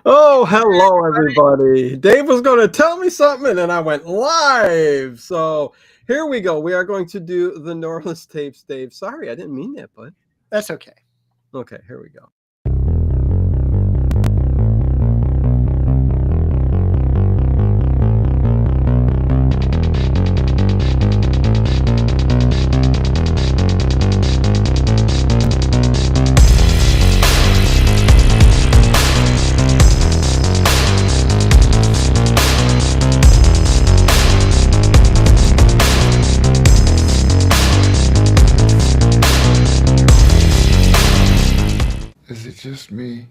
Oh, hello, everybody. Dave was going to tell me something, and then I went live. So here we go. We are going to do the Norliss tapes, Dave. Sorry, I didn't mean that, bud. That's okay. Okay, here we go. Is it just me?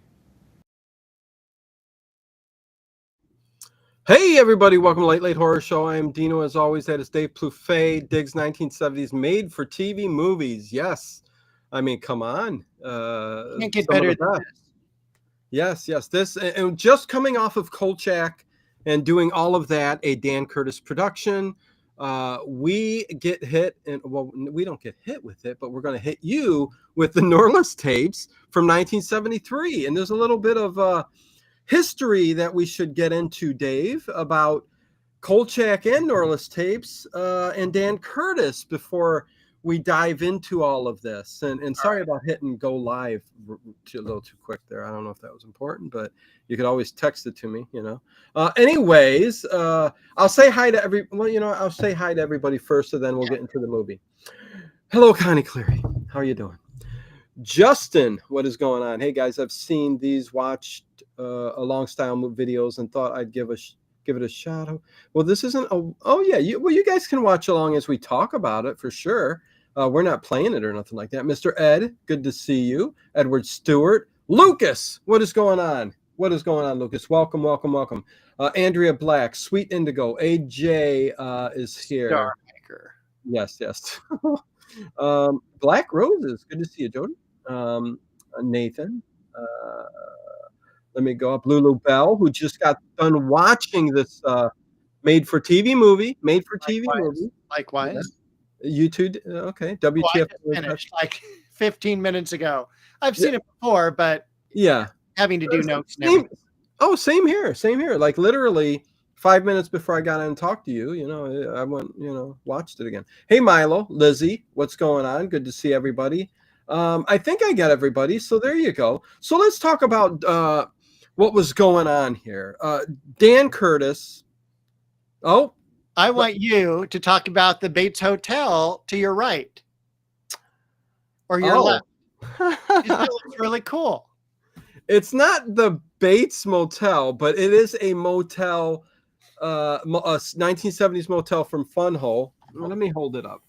Hey, everybody. Welcome to Late Late Horror Show. I am Dino. As always, that is Dave Plouffe. Digs 1970s made for TV movies. Yes. I mean, come on. Can't get better than this. Yes. This, and just coming off of Kolchak and doing all of that, a Dan Curtis production. We get hit, and well, we don't get hit with it, but we're going to hit you with the Norliss tapes from 1973. And there's a little bit of history that we should get into, Dave, about Kolchak and Norliss tapes and Dan Curtis before we dive into all of this. And sorry about hitting go live a little too quick there. I don't know if that was important, but you could always text it to me, you know. Anyways, I'll say hi to I'll say hi to everybody first, and then we'll get into the movie. Hello, Connie Cleary. How are you doing? Justin, what is going on? Hey guys, I've seen these, watched a long style videos, and thought I'd give it a shot. Well, this isn't you guys can watch along as we talk about it for sure. We're not playing it or nothing like that. Mr. Ed, good to see you. Edward Stewart. Lucas, what is going on? What is going on, Lucas? Welcome. Andrea Black, Sweet Indigo. AJ is here. Starmaker. Yes. Black Roses, good to see you, Jody. Nathan. Let me go up. Lulu Bell, who just got done watching this made-for-TV movie. Likewise. You two, okay. WTF? I just finished like 15 minutes ago. I've seen it before, but having to do notes. Same here. Like literally 5 minutes before I got on and talked to you, I went, watched it again. Hey, Milo, Lizzie, what's going on? Good to see everybody. I think I got everybody. So there you go. So let's talk about what was going on here. Dan Curtis. Oh, I want you to talk about the Bates Hotel to your right or your left. That looks really cool. It's not the Bates Motel, but it is a motel, a 1970s motel from Fun Hole. Let me hold it up.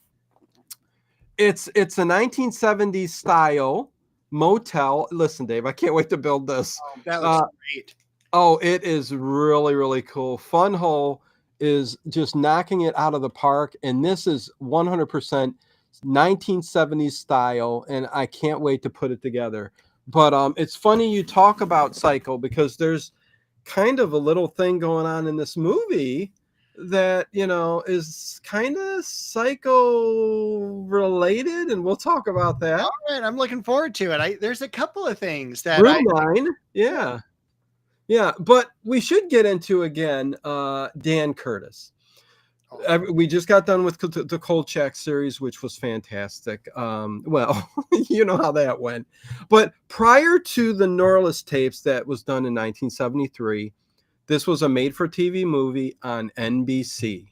It's a 1970s style motel. Listen, Dave, I can't wait to build this. Oh, that looks great. Oh, it is really, really cool. Fun Hole is just knocking it out of the park, and this is 100% 1970s style, and I can't wait to put it together. But it's funny you talk about Psycho, because there's kind of a little thing going on in this movie that is kind of Psycho related, and we'll talk about that. All right, I'm looking forward to it. There's a couple of things that Room 9, yeah, but we should get into again Dan Curtis. We just got done with the Kolchak series, which was fantastic. Well, you know how that went. But prior to the Norliss tapes that was done in 1973, this was a made-for-TV movie on NBC.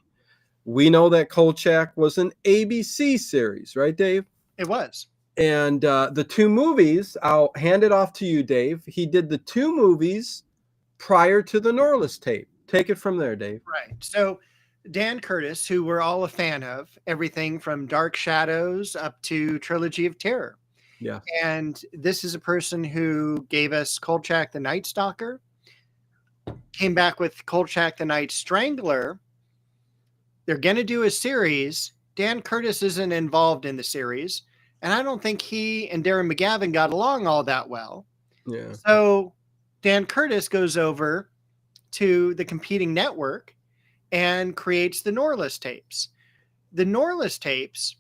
We know that Kolchak was an ABC series, right, Dave? It was. And the two movies, I'll hand it off to you, Dave. He did the two movies prior to the Norliss tape. Take it from there, Dave. Right. So Dan Curtis, who we're all a fan of, everything from Dark Shadows up to Trilogy of Terror. Yeah. And this is a person who gave us Kolchak the Night Stalker, came back with Kolchak the Night Strangler. They're going to do a series. Dan Curtis isn't involved in the series, and I don't think he and Darren McGavin got along all that well. Yeah. So Dan Curtis goes over to the competing network and creates the Norliss tapes. The Norliss tapes,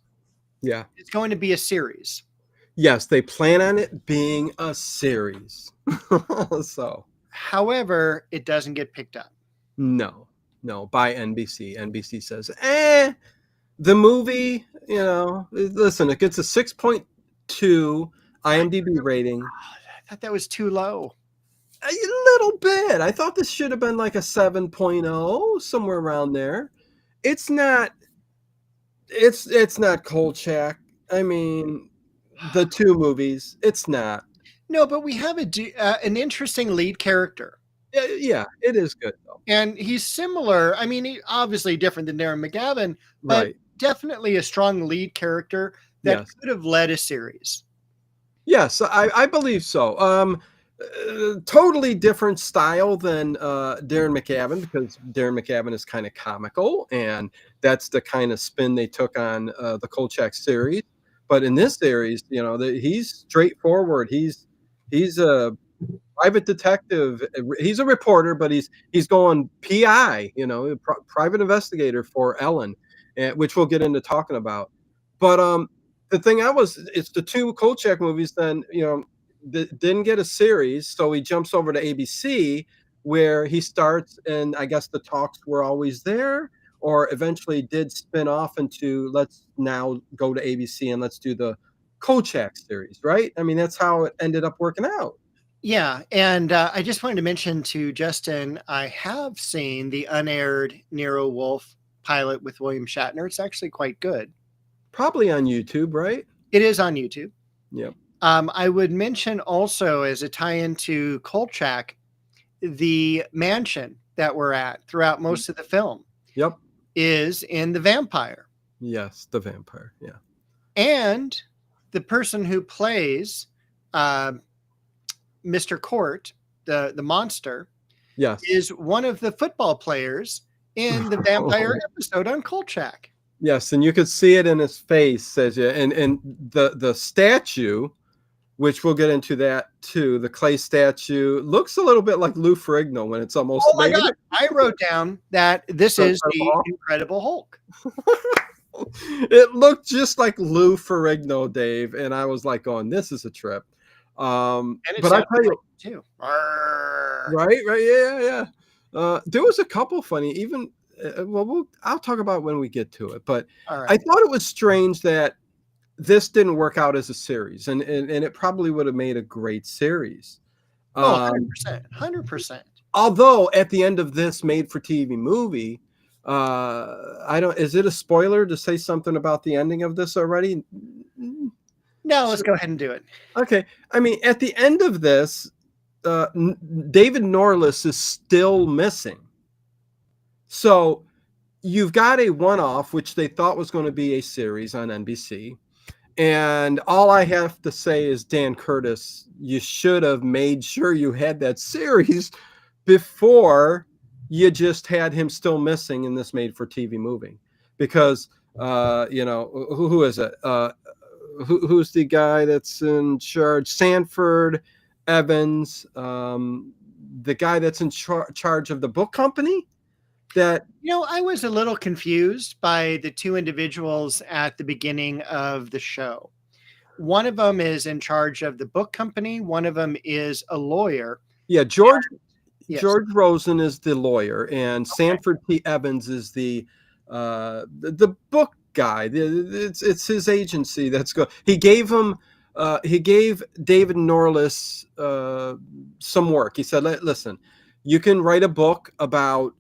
it's going to be a series. Yes, they plan on it being a series. So However, it doesn't get picked up. No, by NBC. NBC says, the movie, listen, it gets a 6.2 IMDb rating. I thought that was too low. A little bit. I thought this should have been like a 7.0, somewhere around there. It's not Kolchak. I mean, the two movies, it's not. No, but we have an interesting lead character. Yeah, it is good though. And he's similar. I mean, obviously different than Darren McGavin, but Right. definitely a strong lead character that Yes. could have led a series. Yes, I believe so. Totally different style than Darren McGavin, because Darren McGavin is kind of comical, and that's the kind of spin they took on the Kolchak series. But in this series, he's straightforward. He's a private detective. He's a reporter, but he's going PI, private investigator for Ellen, which we'll get into talking about. But the thing it's the two Kolchak movies. Then didn't get a series, so he jumps over to ABC, where he starts, and I guess the talks were always there, or eventually did spin off into, let's now go to ABC and let's do the Kolchak series, right? I mean, that's how it ended up working out. Yeah, and I just wanted to mention to Justin, I have seen the unaired Nero Wolfe pilot with William Shatner. It's actually quite good. Probably on YouTube, right? It is on YouTube. Yep. I would mention also, as a tie-in to Kolchak, the mansion that we're at throughout most of the film. Yep. Is in The Vampire. Yes, The Vampire. Yeah. And the person who plays Mr. Court, the monster, yes, is one of the football players in the Vampire episode on Kolchak. Yes, and you could see it in his face, and the statue, which we'll get into that too. The clay statue looks a little bit like Lou Ferrigno when it's almost. Oh my God! I wrote down that this is the Incredible Hulk. It looked just like Lou Ferrigno, Dave, and I was like, "Going, this is a trip." And but I tell you, too. Right, yeah. There was a couple funny, even. I'll talk about when we get to it. But I thought it was strange that this didn't work out as a series, and it probably would have made a great series. 100%. Although at the end of this made-for-TV movie, is it a spoiler to say something about the ending of this already? No, let's go ahead and do it. Okay. I mean, at the end of this, David Norliss is still missing. So you've got a one-off, which they thought was going to be a series on NBC. And all I have to say is, Dan Curtis, you should have made sure you had that series before you just had him still missing in this made-for-TV movie. Because, who is it? Who's the guy that's in charge? Sanford, Evans, the guy that's in charge of the book company. I was a little confused by the two individuals at the beginning of the show. One of them is in charge of the book company. One of them is a lawyer. Yeah, George Rosen is the lawyer, and Sanford P. Evans is the book guy. It's his agency that's good. He gave David Norliss some work. He said, "Listen, you can write a book about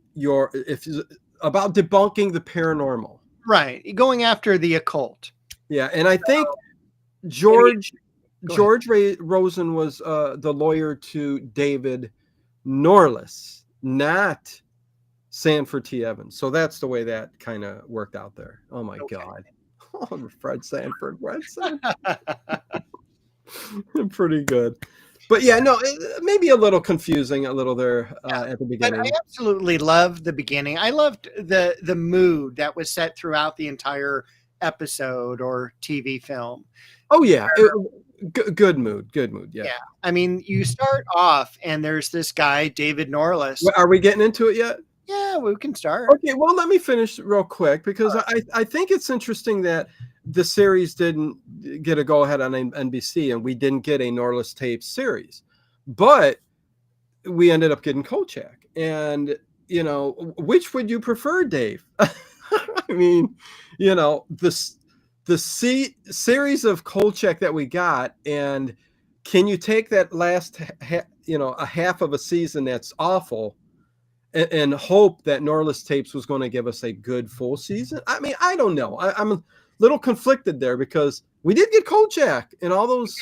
about debunking the paranormal, right? Going after the occult." Yeah, and I think George Rosen was the lawyer to David Norliss, not Sanford T. Evans. So that's the way that kind of worked out there. Oh my God. Oh, Fred Sanford. Pretty good. But yeah, no, maybe a little confusing, a little there at the beginning. But I absolutely loved the beginning. I loved the mood that was set throughout the entire episode or TV film. Oh yeah, good mood. Yeah. Yeah. I mean, you start off and there's this guy, David Norliss. Are we getting into it yet? Yeah, we can start. Okay, well, let me finish real quick, because I think it's interesting that the series didn't get a go-ahead on NBC, and we didn't get a Norliss tape series. But we ended up getting Kolchak. And, which would you prefer, Dave? I mean, the series of Kolchak that we got, and can you take that last, a half of a season that's awful, and hope that Norliss Tapes was going to give us a good full season? I mean, I don't know. I'm a little conflicted there because we did get Kolchak and all those.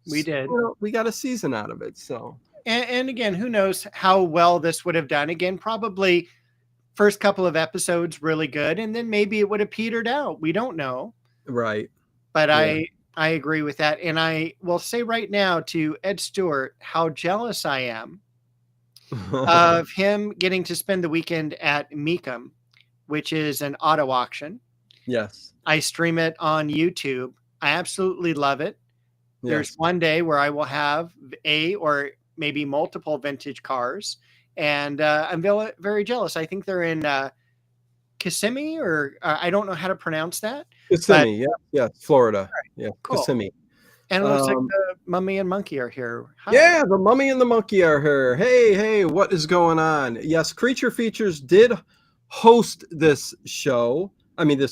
We did. We got a season out of it. So, and again, who knows how well this would have done? Again, probably first couple of episodes really good, and then maybe it would have petered out. We don't know. Right. But yeah. I agree with that. And I will say right now to Ed Stewart how jealous I am of him getting to spend the weekend at Meekum, which is an auto auction. Yes. I stream it on YouTube. I absolutely love it. Yes. There's one day where I will have or maybe multiple vintage cars. And I'm very, very jealous. I think they're in Kissimmee, or I don't know how to pronounce that. Kissimmee, yeah, Florida. Right. Yeah, cool. Kissimmee. And it looks like the mummy and monkey are here. Hi. Yeah, the mummy and the monkey are here. Hey, what is going on? Yes, Creature Features did host this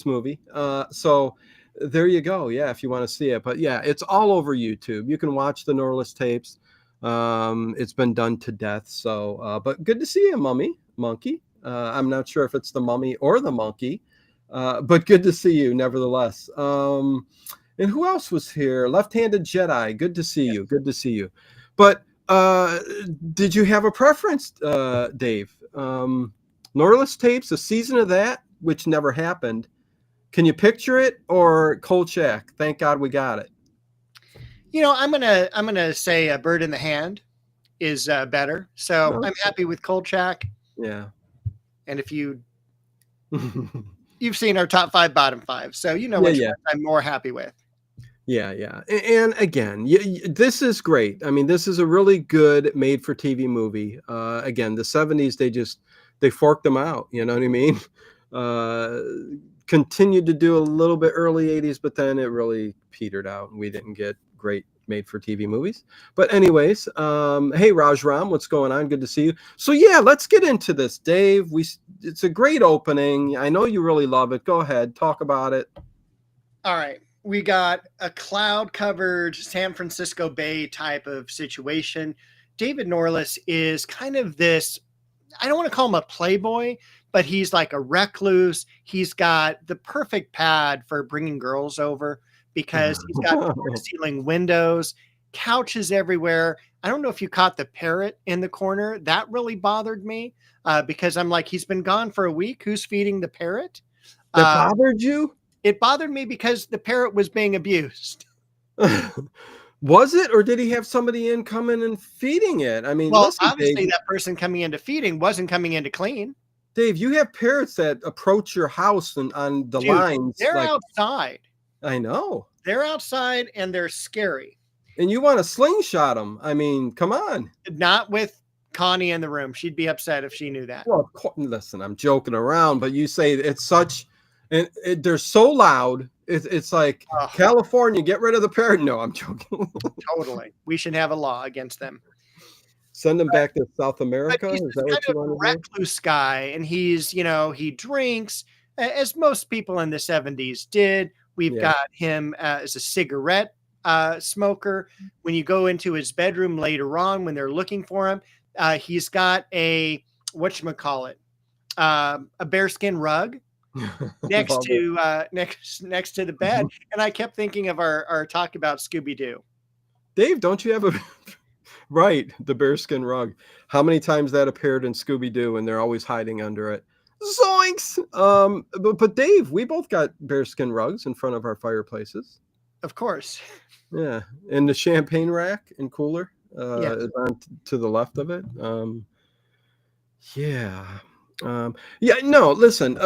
movie. So there you go. Yeah, if you want to see it. But yeah, it's all over YouTube. You can watch the Norliss tapes. It's been done to death. So, but good to see you, monkey. I'm not sure if it's the mummy or the monkey, but good to see you nevertheless. And who else was here? Left-handed Jedi. Good to see you. Good to see you. But did you have a preference, Dave? Norliss tapes, a season of that, which never happened. Can you picture it, or Kolchak? Thank God we got it. I'm gonna say a bird in the hand is better. So I'm happy with Kolchak. Yeah. And if you've seen our top 5, bottom 5, so which one I'm more happy with. Yeah. And again, this is great. I mean, this is a really good made-for-TV movie. Again, the 70s, they forked them out. You know what I mean? Continued to do a little bit early 80s, but then it really petered out, and we didn't get great made-for-TV movies. But anyways, hey, Raj Ram, what's going on? Good to see you. So yeah, let's get into this, Dave. It's a great opening. I know you really love it. Go ahead, talk about it. All right. We got a cloud-covered San Francisco Bay type of situation. David Norliss is kind of this, I don't want to call him a playboy, but he's like a recluse. He's got the perfect pad for bringing girls over because he's got ceiling windows, couches everywhere. I don't know if you caught the parrot in the corner. That really bothered me because I'm like, he's been gone for a week. Who's feeding the parrot? That bothered you? It bothered me because the parrot was being abused. Was it, or did he have somebody in coming and feeding it? I mean, well, listen, obviously Dave, that person coming in to feeding wasn't coming in to clean. Dave, you have parrots that approach your house and on the lines. They're outside. I know. They're outside and they're scary. And you want to slingshot them. I mean, come on. Not with Connie in the room. She'd be upset if she knew that. Well, listen, I'm joking around, but you say it's such, and they're so loud. It's like, California, get rid of the parrot. No, I'm joking. Totally. We should have a law against them. Send them back to South America? He's Is that what you want to do? Recluse guy, and he's, he drinks, as most people in the 70s did. We've got him as a cigarette smoker. When you go into his bedroom later on, when they're looking for him, he's got a whatchamacallit, a bearskin rug next to the bed. And I kept thinking of our talk about Scooby-Doo. Dave, don't you have a right, the bearskin rug? How many times that appeared in Scooby-Doo, and they're always hiding under it? Zoinks! But Dave, we both got bearskin rugs in front of our fireplaces. Of course. Yeah, and the champagne rack and cooler is on to the left of it. No, listen,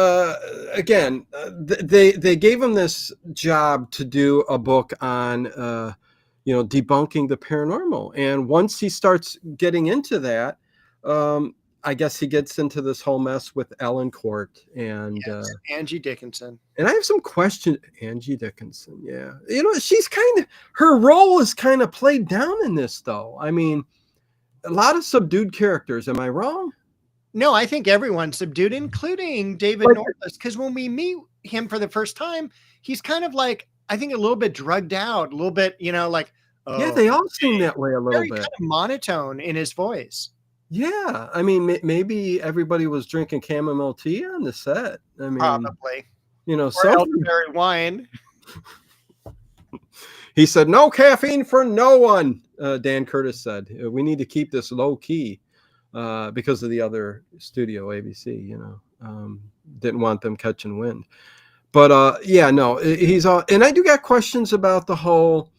again, they gave him this job to do a book on debunking the paranormal, and once he starts getting into that, I guess he gets into this whole mess with Ellen Court and Angie Dickinson. And I have some questions. Angie Dickinson, she's her role is kind of played down in this, though. I mean, a lot of subdued characters. Am I wrong? No, I think everyone's subdued, including David Like, Norliss, because when we meet him for the first time, he's kind of like, I think, a little bit drugged out, a little bit, like, yeah, oh, they all seem that way a little very bit. kind of monotone in his voice. Yeah, I mean, maybe everybody was drinking chamomile tea on the set. I mean, Probably. something. Elderberry wine. He said, "No caffeine for no one." Dan Curtis said, "We need to keep this low key because of the other studio, ABC. Didn't want them catching wind." But yeah, no, he's all. And I do got questions about the whole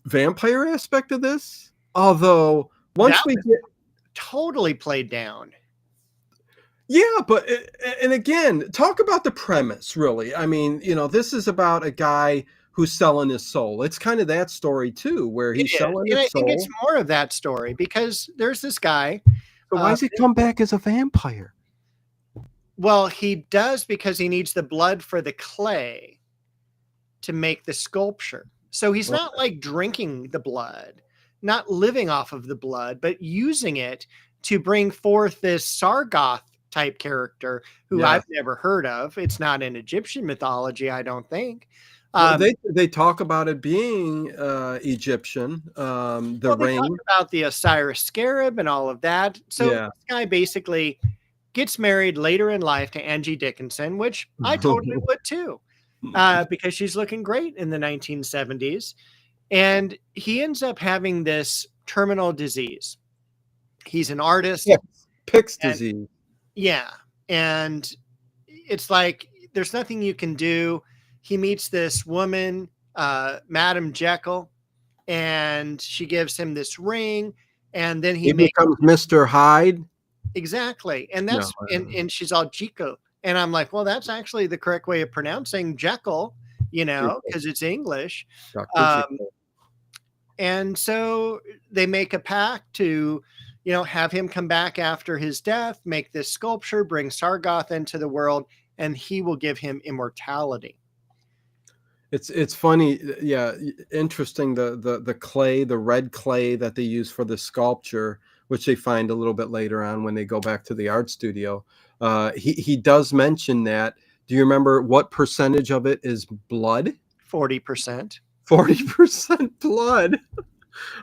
vampire aspect of this. Although once That we was get, totally played down. yeah, but and again, talk about the premise. Really, I mean, this is about a guy who's selling his soul. It's kind of that story too, where It he's is. selling And I his think it's soul. more of that story because there's this guy. So why does he come back as a vampire? Well, he does because he needs the blood for the clay to make the sculpture. So he's not like drinking the blood, not living off of the blood, but using it to bring forth this Sargoth type character who Yeah. I've never heard of. It's not in Egyptian mythology, I don't think. Well, they talk about it being Egyptian, the Well, they talk ring. about the Osiris scarab and all of that. So Yeah. this guy basically gets married later in life to Angie Dickinson, which I totally would too, because she's looking great in the 1970s. And he ends up having this terminal disease. He's an artist. Yeah. Pick's And disease. yeah. And it's like there's nothing you can do. He meets this woman, Madame Jekyll, and she gives him this ring. And then He becomes Mr. Hyde. exactly. And No, and she's all Jekyll. And I'm like, well, that's actually the correct way of pronouncing Jekyll, because it's English. Dr. Um, Jekyll. And so they make a pact to, have him come back after his death, make this sculpture, bring Sargoth into the world, and he will give him immortality. It's funny, yeah, interesting. The clay, the red clay that they use for the sculpture, which they find a little bit later on when they go back to the art studio. He does mention that. Do you remember what percentage of it is blood? 40%. 40% blood.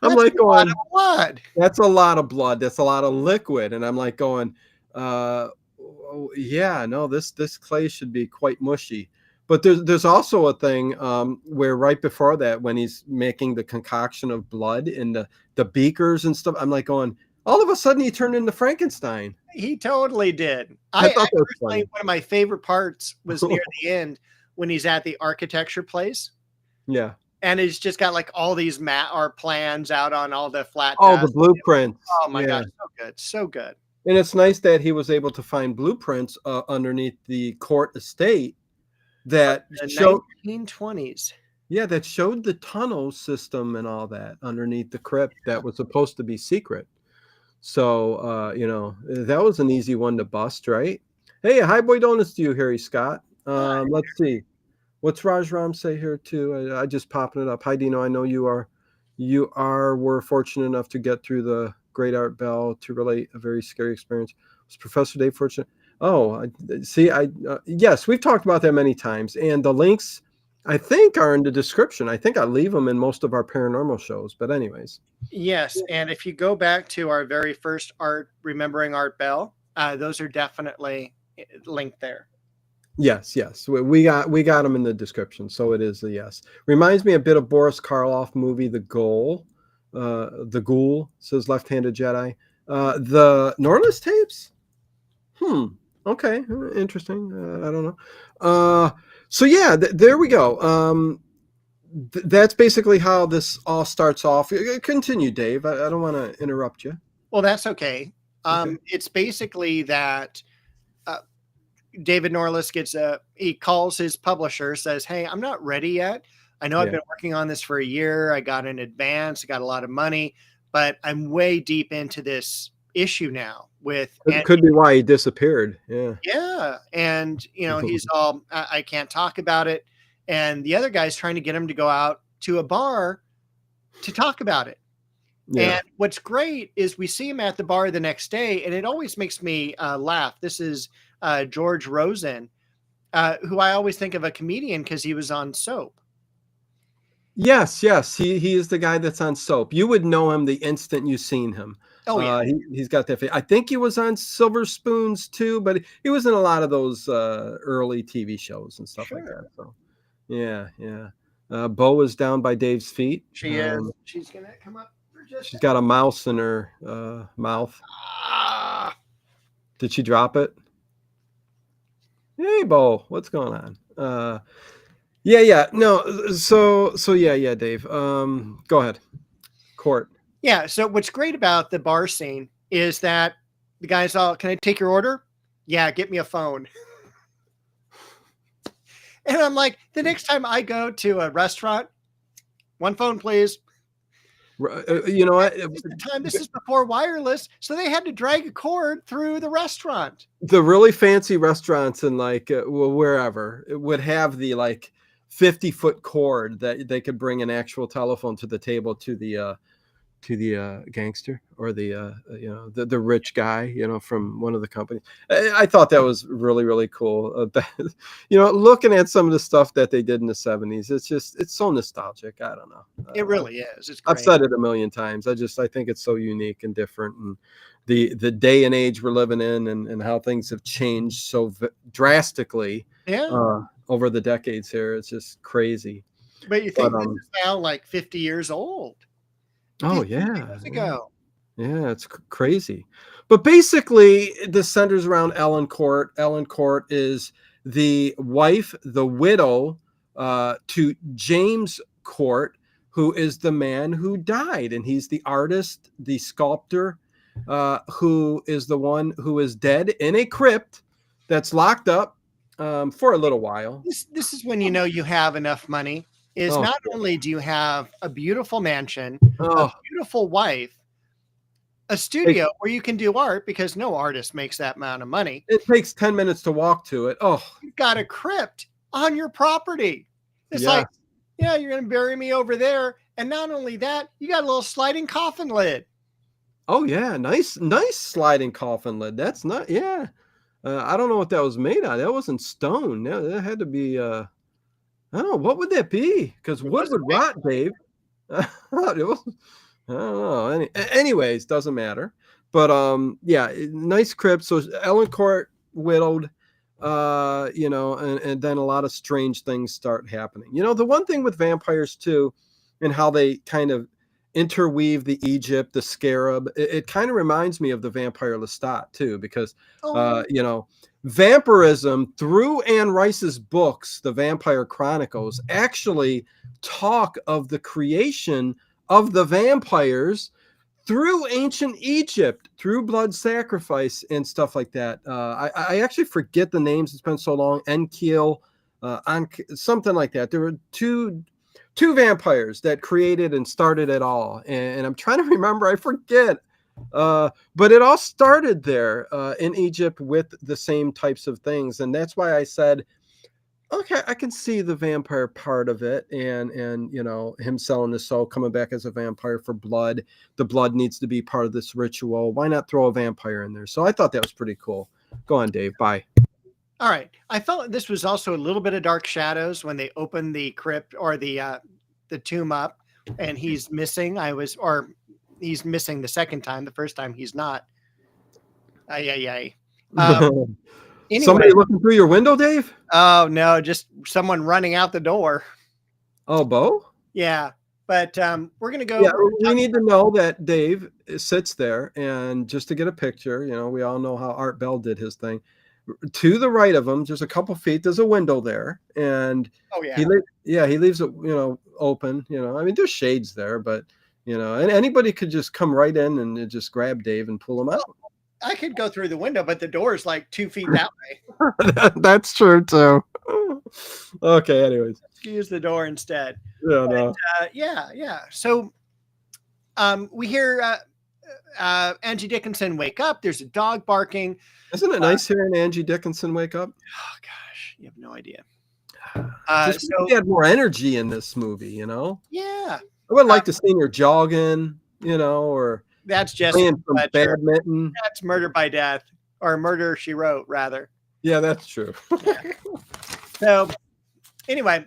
I'm That's like a lot going, of blood. that's a lot of blood. That's a lot of liquid. And I'm like going, yeah, no, this clay should be quite mushy. But there's also a thing where right before that, when he's making the concoction of blood in the beakers and stuff, I'm like going, all of a sudden he turned into Frankenstein. He totally did. I I thought that was personally, funny. one of my favorite parts was near the end when he's at the architecture place. Yeah. And he's just got like all these plans out on all the flat. Oh, the blueprints. Oh my Yeah. gosh, so good, so good. And it's nice that he was able to find blueprints underneath the court estate that The showed 1920s. Yeah, that showed the tunnel system and all that underneath the crypt that was supposed to be secret. So, that was an easy one to bust, right? Hey, hi, boy donuts to you, Harry Scott. Let's see. What's Raj Ram say here too? I just popping it up. Hi, Dino. I know were fortunate enough to get through the Great Art Bell to relate a very scary experience. Was Professor Dave fortunate? Oh, yes, we've talked about that many times, and the links I think are in the description. I think I leave them in most of our paranormal shows, but anyways. Yes, and if you go back to our very first Remembering Art Bell, those are definitely linked there. Yes, we got them in the description, so it is a yes. Reminds me a bit of Boris Karloff movie The Ghoul. The Ghoul, says Left-Handed Jedi. The Norliss tapes. Okay, interesting. I don't know. So yeah, there we go. That's basically how this all starts off. Continue, Dave. I don't want to interrupt you. Well, that's okay. Okay. It's basically that David Norliss he calls his publisher, says, "Hey, I'm not ready yet. I know I've been working on this for a year. I got an advance, I got a lot of money, but I'm way deep into this issue now with." It could be why he disappeared. Yeah. Yeah. And, he's all, I can't talk about it. And the other guy's trying to get him to go out to a bar to talk about it. Yeah. And what's great is we see him at the bar the next day, and it always makes me laugh. This is George Rosen, who I always think of a comedian because he was on Soap. Yes, yes, he is the guy that's on Soap. You would know him the instant you seen him. Oh yeah, He's got that I think he was on Silver Spoons too, but he was in a lot of those early TV shows and stuff like that. sure. So yeah, yeah. Bo is down by Dave's feet. She is. She's gonna come up for just. She's got a mouse in her mouth. Ah, Did she drop it? Hey, Bo, what's going on? Yeah, yeah. No, so yeah, yeah, Dave. Go ahead. Court. yeah. So what's great about the bar scene is that the guy's all, "Can I take your order?" "Yeah, get me a phone." And I'm like, the next time I go to a restaurant, one phone, please. You know what? This is before wireless, so they had to drag a cord through the restaurant. The really fancy restaurants and like well, wherever it would have the like 50-foot cord that they could bring an actual telephone to the table to the gangster or the you know the rich guy, you know, from one of the companies. I thought that was really really cool. You know, looking at some of the stuff that they did in the 70s, it's so nostalgic. I don't know. It really is. It's I've great. said it a million times. I think it's so unique and different, and the day and age we're living in, and how things have changed so drastically Yeah. over the decades here. It's just crazy. But you think this is now like 50 years old. Oh 50 yeah, years ago. yeah, it's crazy. But basically, this centers around Ellen Court. Ellen Court is the wife, the widow to James Court, who is the man who died, and he's the artist, the sculptor, who is the one who is dead in a crypt that's locked up for a little while. This is when you know you have enough money. Is Oh, not only do you have a beautiful mansion, a oh, beautiful wife, a studio where you can do art because no artist makes that amount of money. it takes 10 minutes to walk to it. Oh, You've got a crypt on your property. It's yeah. like, yeah, you're going to bury me over there. And not only that, you got a little sliding coffin lid. Oh yeah, nice sliding coffin lid. That's not, yeah. I don't know what that was made out of. That wasn't stone. That had to be I don't know, what would that be? Because wood would rot, Dave. It was, I don't know. Anyways, doesn't matter. But yeah, nice crypt. So Ellen Court widowed, you know, and then a lot of strange things start happening. You know, the one thing with vampires too, and how they kind of interweave the Egypt, the scarab, it kind of reminds me of the vampire Lestat too, because you know, vampirism through Anne Rice's books, the Vampire Chronicles, actually talk of the creation of the vampires through ancient Egypt, through blood sacrifice and stuff like that. I actually forget the names. It's been so long. Enkiel, something like that. There were two vampires that created and started it all, and I'm trying to remember. I forget. But it all started there in Egypt with the same types of things, and that's why I said, okay, I can see the vampire part of it, and you know, him selling his soul, coming back as a vampire for blood. The blood needs to be part of this ritual. Why not throw a vampire in there? So I thought that was pretty cool. Go on, Dave. Bye. All right. I felt this was also a little bit of Dark Shadows when they opened the crypt or the tomb up, and he's missing. He's missing the second time. The first time he's not. Anyway. Somebody looking through your window, Dave? Oh no, just someone running out the door. Oh, Bo? Yeah. But we're gonna go. Yeah, we need to know that Dave sits there, and just to get a picture, you know, we all know how Art Bell did his thing. To the right of him, just a couple feet, there's a window there, and oh yeah, he leaves it, you know, open. You know, I mean, there's shades there, but you know, and anybody could just come right in and just grab Dave and pull him out. I could go through the window, but the door is like 2 feet that way. That's true too. Okay, anyways, use the door instead. Yeah, no. Yeah. So, we hear Angie Dickinson wake up. There's a dog barking. Isn't it nice hearing Angie Dickinson wake up? Oh gosh, you have no idea. So we had more energy in this movie, you know. Yeah, I would like to see her jogging, or That's Jessica playing some Fletcher. badminton. That's Murder by Death, or Murder, She Wrote, rather. Yeah, that's true. So anyway,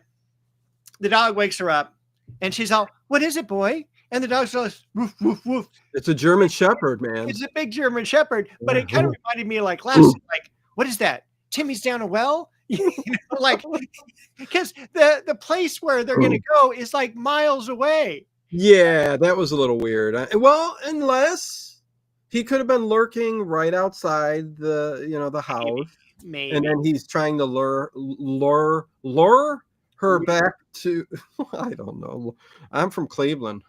the dog wakes her up and she's all, "What is it, boy?" And the dog's like, "Woof, woof, woof." It's a German Shepherd, man. It's a big German Shepherd, but it kind of reminded me of like last, like, what is that? Timmy's down a well? Like, because the place where they're going to go is like miles away. Yeah, that was a little weird. Well, unless he could have been lurking right outside the house. Maybe. And then he's trying to lure her back to, I don't know. I'm from Cleveland.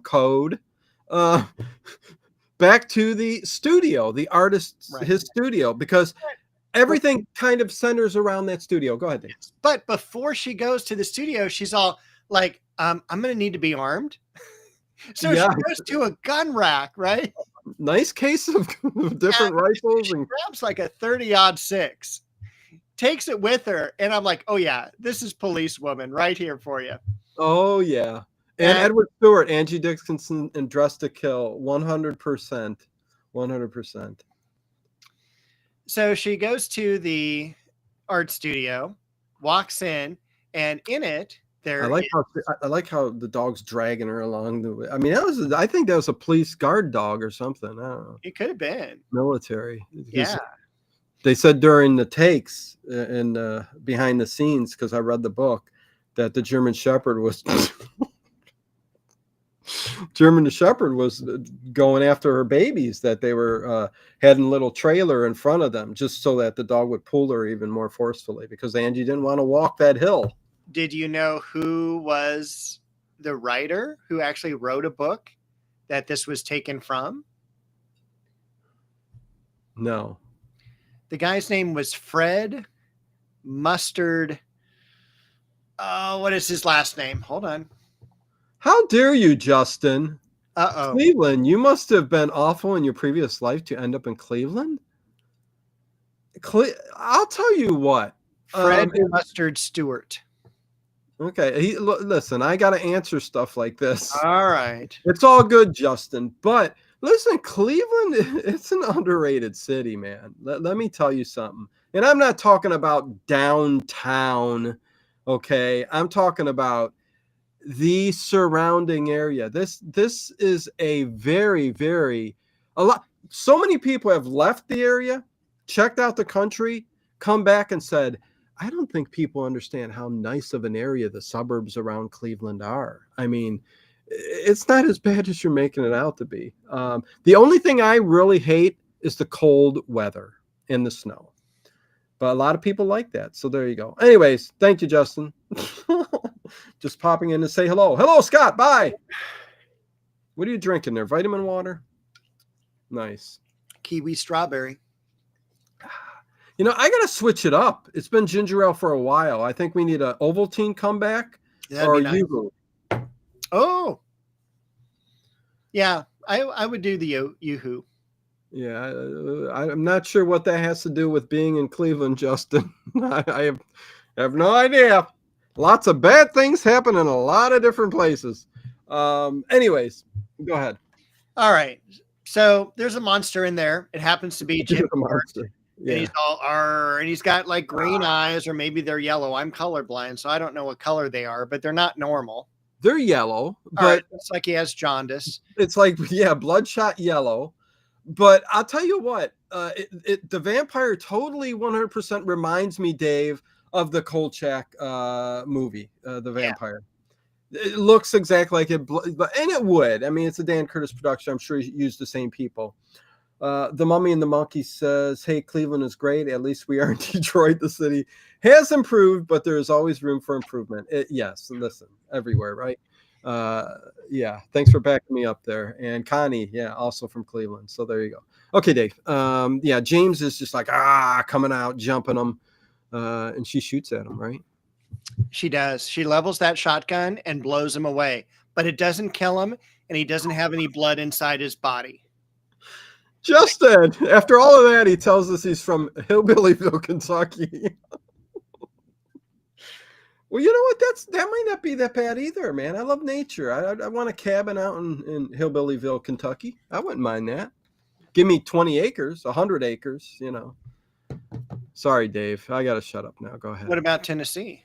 Code. Back to the studio, the artist's, his studio, because everything kind of centers around that studio. Go ahead, Dave. But before she goes to the studio, she's all like, I'm going to need to be armed. So she goes to a gun rack, right? Nice case of different rifles. She grabs like a 30-06, takes it with her, and I'm like, oh yeah, this is Policewoman right here for you. Oh yeah. And Edward Stewart, Angie Dickinson, and Dressed to Kill, 100%. 100%. So she goes to the art studio, walks in, and in it, I like how the dog's dragging her along the way. I mean, I think that was a police guard dog or something. I don't know. It could have been military. Yeah. They said during the takes and behind the scenes, because I read the book, that the German Shepherd was going after her babies, that they were had a little trailer in front of them just so that the dog would pull her even more forcefully, because Angie didn't want to walk that hill. Did you know who was the writer who actually wrote a book that this was taken from? No. The guy's name was Fred Mustard. Oh, what is his last name? Hold on. How dare you, Justin? Uh-oh. Cleveland, you must have been awful in your previous life to end up in Cleveland. I'll tell you what. Fred Mustard Stewart. Okay, listen, I got to answer stuff like this. All right. It's all good, Justin. But listen, Cleveland, it's an underrated city, man. Let me tell you something. And I'm not talking about downtown, okay? I'm talking about the surrounding area. This is a very, very, so many people have left the area, checked out the country, come back and said, I don't think people understand how nice of an area the suburbs around Cleveland are. I mean, it's not as bad as you're making it out to be. The only thing I really hate is the cold weather and the snow. But a lot of people like that. So there you go. Anyways, thank you, Justin. Just popping in to say hello. Hello, Scott. Bye. What are you drinking there? Vitamin water? Nice. Kiwi strawberry. I got to switch it up. It's been ginger ale for a while. I think we need an Ovaltine comeback or nice. Yoo-hoo. Oh. Yeah, I would do the Yoo-hoo. Yeah, I'm not sure what that has to do with being in Cleveland, Justin. I have no idea. Lots of bad things happen in a lot of different places. Anyways, go ahead. All right. So there's a monster in there. It happens to be Jim. Yeah. And he's all and he's got like green eyes, or maybe they're yellow. I'm colorblind, so I don't know what color they are, but they're not normal. They're yellow, but it's like he has jaundice. It's like, bloodshot yellow. But I'll tell you what, the vampire totally 100% reminds me, Dave, of the Kolchak movie, The Vampire. Yeah. It looks exactly like it, and it would. I mean, it's a Dan Curtis production. I'm sure he used the same people. The Mummy and the Monkey says, hey, Cleveland is great. At least we are in Detroit. The city has improved, but there is always room for improvement. Yes, listen, everywhere, right? Yeah, thanks for backing me up there. And Connie, also from Cleveland. So there you go. Okay, Dave. James is just like, coming out, jumping him. And she shoots at him, right? She does. She levels that shotgun and blows him away. But it doesn't kill him, and he doesn't have any blood inside his body. Justin, after all of that, he tells us he's from Hillbillyville, Kentucky. Well, you know what? That might not be that bad either, man. I love nature. I want a cabin out in Hillbillyville, Kentucky. I wouldn't mind that. Give me 20 acres, 100 acres, you know. Sorry, Dave. I got to shut up now. Go ahead. What about Tennessee?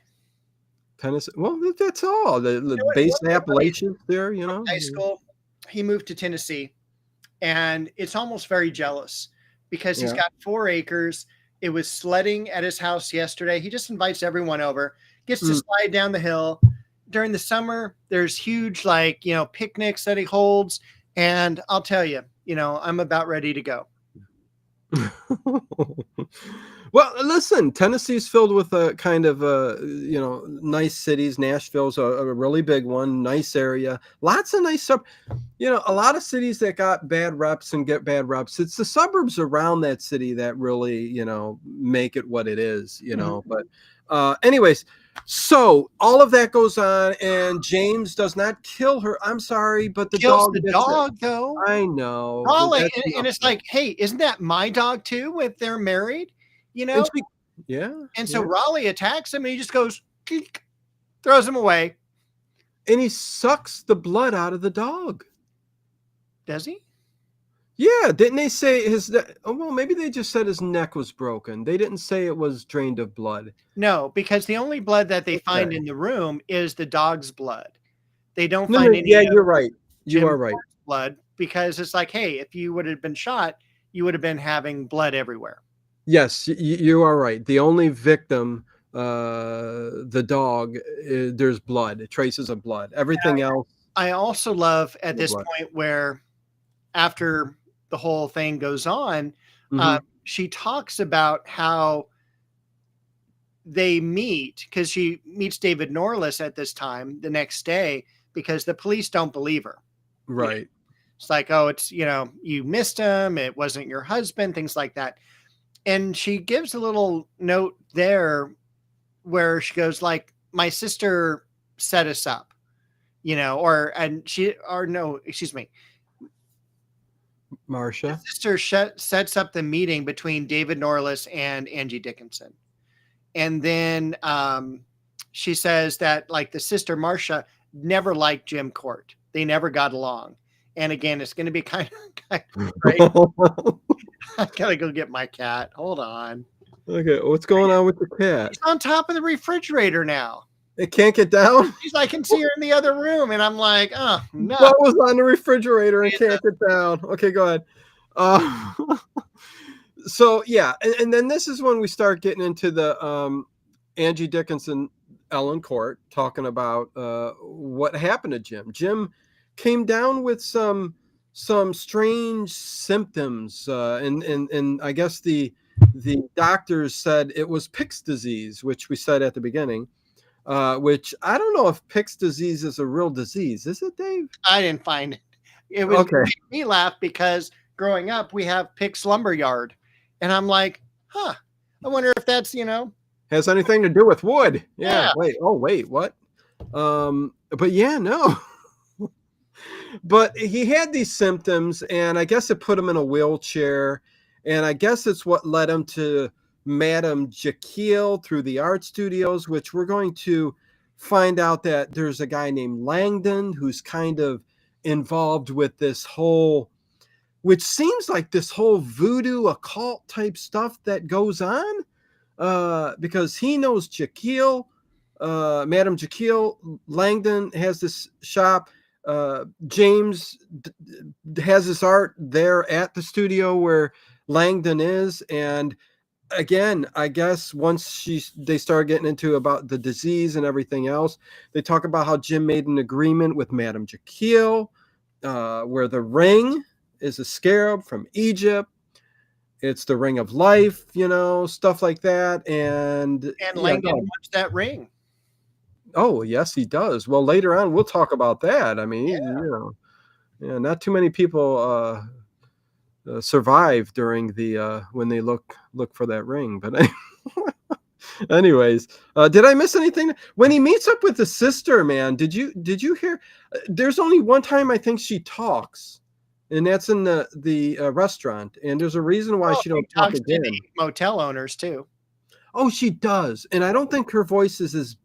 Tennessee. Well, that's all. The You know what? base One of my buddies Appalachians there, you from know. high school, he moved to Tennessee, and it's almost very jealous because he's Yeah. got 4 acres. It was sledding at his house yesterday. He just invites everyone over, gets to slide down the hill. During the summer, there's huge, like, picnics that he holds. And I'll tell you, I'm about ready to go. Well, listen, Tennessee's filled with a kind of nice cities. Nashville's a really big one, nice area, lots of nice a lot of cities that got bad reps and get bad reps. It's the suburbs around that city that really make it what it is. But anyways, so all of that goes on, and James does not kill her. I'm sorry, but the Kills dog the gets dog, it. though. I know. Raleigh, That's and it's nothing. like, hey, isn't that my dog too if they're married? And yeah. And so Yeah. Raleigh attacks him, and he just goes, "Keek," throws him away. And he sucks the blood out of the dog. Does he? Yeah, didn't they say well, maybe they just said his neck was broken. They didn't say it was drained of blood. No, because the only blood that they find Okay. in the room is the dog's blood. They don't No, find any yeah, of you're right. You Jim are right. Ford's blood, because it's like, hey, if you would have been shot, you would have been having blood everywhere. Yes, you are right. The only victim, the dog, there's blood, traces of blood. Everything else, I also love at no this blood. point where, after the whole thing goes on, Mhm. she talks about how they meet, because she meets David Norliss at this time the next day, because the police don't believe her. Right. It's like, oh, it's, you missed him. It wasn't your husband, things like that. And she gives a little note there where she goes, like, my sister set us up, excuse me. Marcia. Sister sets up the meeting between David Norliss and Angie Dickinson. And then she says that, like, the sister Marcia never liked Jim Court. They never got along. And again, it's going to be kind of great. I gotta go get my cat. Hold on. Okay, what's going on with the cat? She's on top of the refrigerator now. It can't get down? I can see her in the other room, and I'm like, oh, no. What was on the refrigerator and can't get down? Okay, go ahead. So yeah, and then this is when we start getting into the Angie Dickinson, Ellen Court, talking about what happened to Jim. Jim came down with some strange symptoms, and I guess the doctors said it was Pick's disease, which we said at the beginning. Which I don't know if Pick's disease is a real disease. Is it, Dave? I didn't find it. It was Okay. It made me laugh because growing up, we have Pick's Lumberyard. And I'm like, I wonder if that's, Has anything to do with wood. Yeah. Wait, what? But yeah, no. But he had these symptoms, and I guess it put him in a wheelchair. And I guess it's what led him to Madame Jekyll through the art studios, which we're going to find out that there's a guy named Langdon who's kind of involved with this whole, which seems like this whole voodoo occult type stuff that goes on, because he knows Jekyll, Madame Jekyll. Langdon has this shop. James has his art there at the studio where Langdon is, and again, I guess once they start getting into about the disease and everything else, they talk about how Jim made an agreement with Madame Jekyll, where the ring is a scarab from Egypt. It's the ring of life, stuff like that. And Langdon wants that ring. Oh, yes, he does. Well, later on, we'll talk about that. I mean, not too many people survive during the when they look for that ring. But anyways, did I miss anything when he meets up with the sister? Man, did you hear? There's only one time I think she talks, and that's in the restaurant. And there's a reason why she don't talk again. To the motel owners too. Oh, she does, and I don't think her voice is as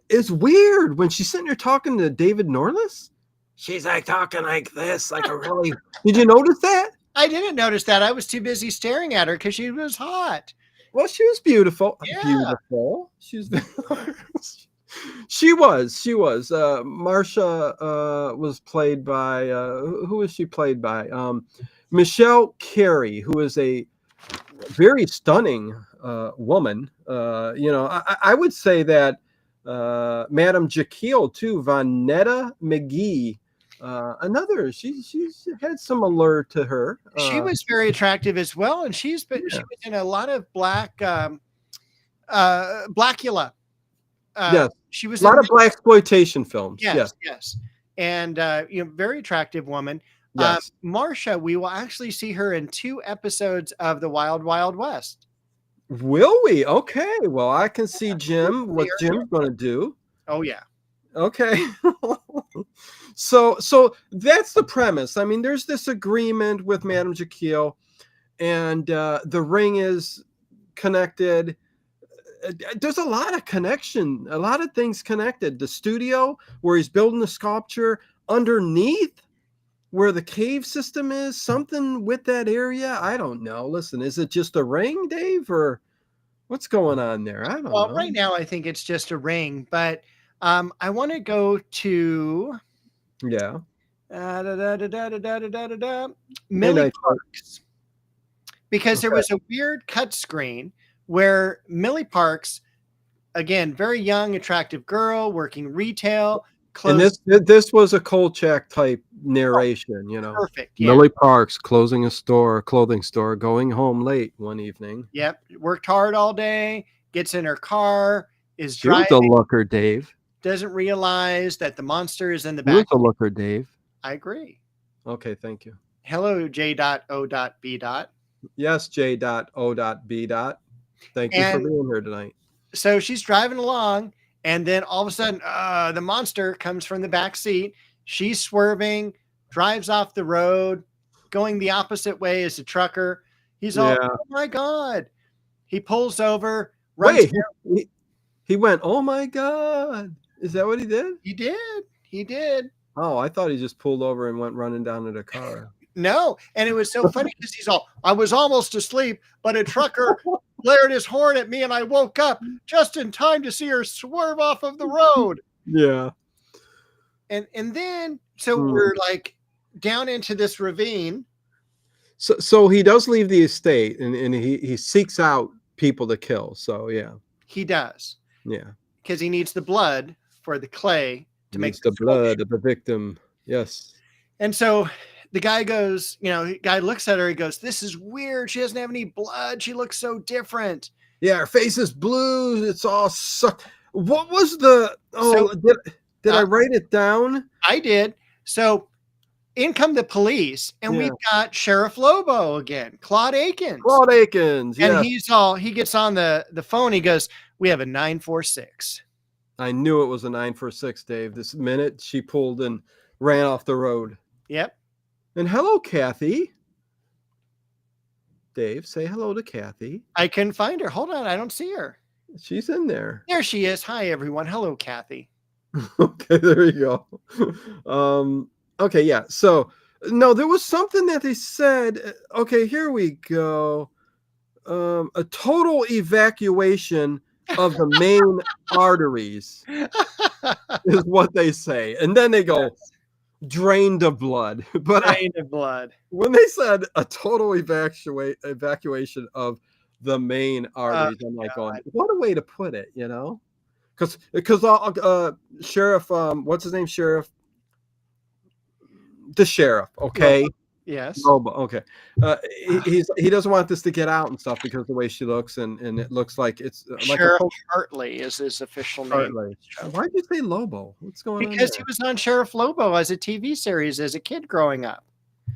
It's weird when she's sitting there talking to David Norliss. She's like talking like this, like a really. Did you notice that? I didn't notice that. I was too busy staring at her because she was hot. Well, she was beautiful. Yeah. Beautiful. She's. She was. She was. Marsha was played by. Who was she played by? Michelle Carey, who is a very stunning woman. I would say that Madame Jekyll too, Vonetta McGee. She's had some allure to her. She was very attractive as well, and she was in a lot of Blackula. Yes, she was a lot of blaxploitation films. Yes, and very attractive woman. Yes. Marsha, we will actually see her in 2 episodes of The Wild Wild West. Will we? Okay. Well, I can see Jim. What Jim's going to do? Oh yeah. Okay. So that's the premise. I mean, there's this agreement with Madame Jekyll, and the ring is connected. There's a lot of connection, a lot of things connected. The studio where he's building the sculpture underneath where the cave system is, something with that area. I don't know. Listen, is it just a ring, Dave, or what's going on there? I don't know. Well, right now I think it's just a ring, but I want to go to Millie Parks, because there was a weird cut screen where Millie Parks, again, very young, attractive girl working retail. And this was a Kolchak type narration, Perfect. Yeah. Millie Parks closing a clothing store, going home late one evening. Yep. Worked hard all day, gets in her car, is She was driving. a looker, Dave. Doesn't realize that the monster is in the back. She was a looker, Dave. I agree. Okay, thank you. Hello, J.O.B. Yes, J.O.B. Thank you for being here tonight. So she's driving along, and then all of a sudden, the monster comes from the back seat. She's swerving, drives off the road, going the opposite way as a trucker. He's all, oh my God. He pulls over. Wait, he went, oh my God. Is that what he did? He did. He did. Oh, I thought he just pulled over and went running down to the car. No. And it was so funny because he's all, I was almost asleep, but a trucker blared his horn at me and I woke up just in time to see her swerve off of the road. Yeah. And then, so we're like down into this ravine. So he does leave the estate and he seeks out people to kill. So, yeah. He does. Yeah. Because he needs the blood for the clay to make the blood of the victim. Yes. And so the guy goes, guy looks at her. He goes, this is weird. She doesn't have any blood. She looks so different. Yeah. Her face is blue. It's all sucked. What was the, did I write it down? I did. So in come the police and we've got Sheriff Lobo again, Claude Akins. Yeah. And he gets on the phone. He goes, we have a 946. I knew it was a 946, Dave. This minute she pulled and ran off the road. Yep. And hello, Kathy. Dave, say hello to Kathy. I couldn't find her. Hold on. I don't see her. She's in there. There she is. Hi, everyone. Hello, Kathy. Okay, there you go. Okay, yeah. So, no, there was something that they said. Okay, here we go. A total evacuation of the main arteries is what they say. And then they go, drained of blood. But drained of blood. When they said a total evacuation of the main arteries, I'm like going, what a way to put it, Because Sheriff, what's his name? The sheriff, okay? Lobo. Yes. Lobo, okay. He doesn't want this to get out and stuff because of the way she looks, and it looks like it's Sheriff Hartley is his official name. Hartley. Why did you say Lobo? What's going on? Because he was on Sheriff Lobo as a TV series as a kid growing up.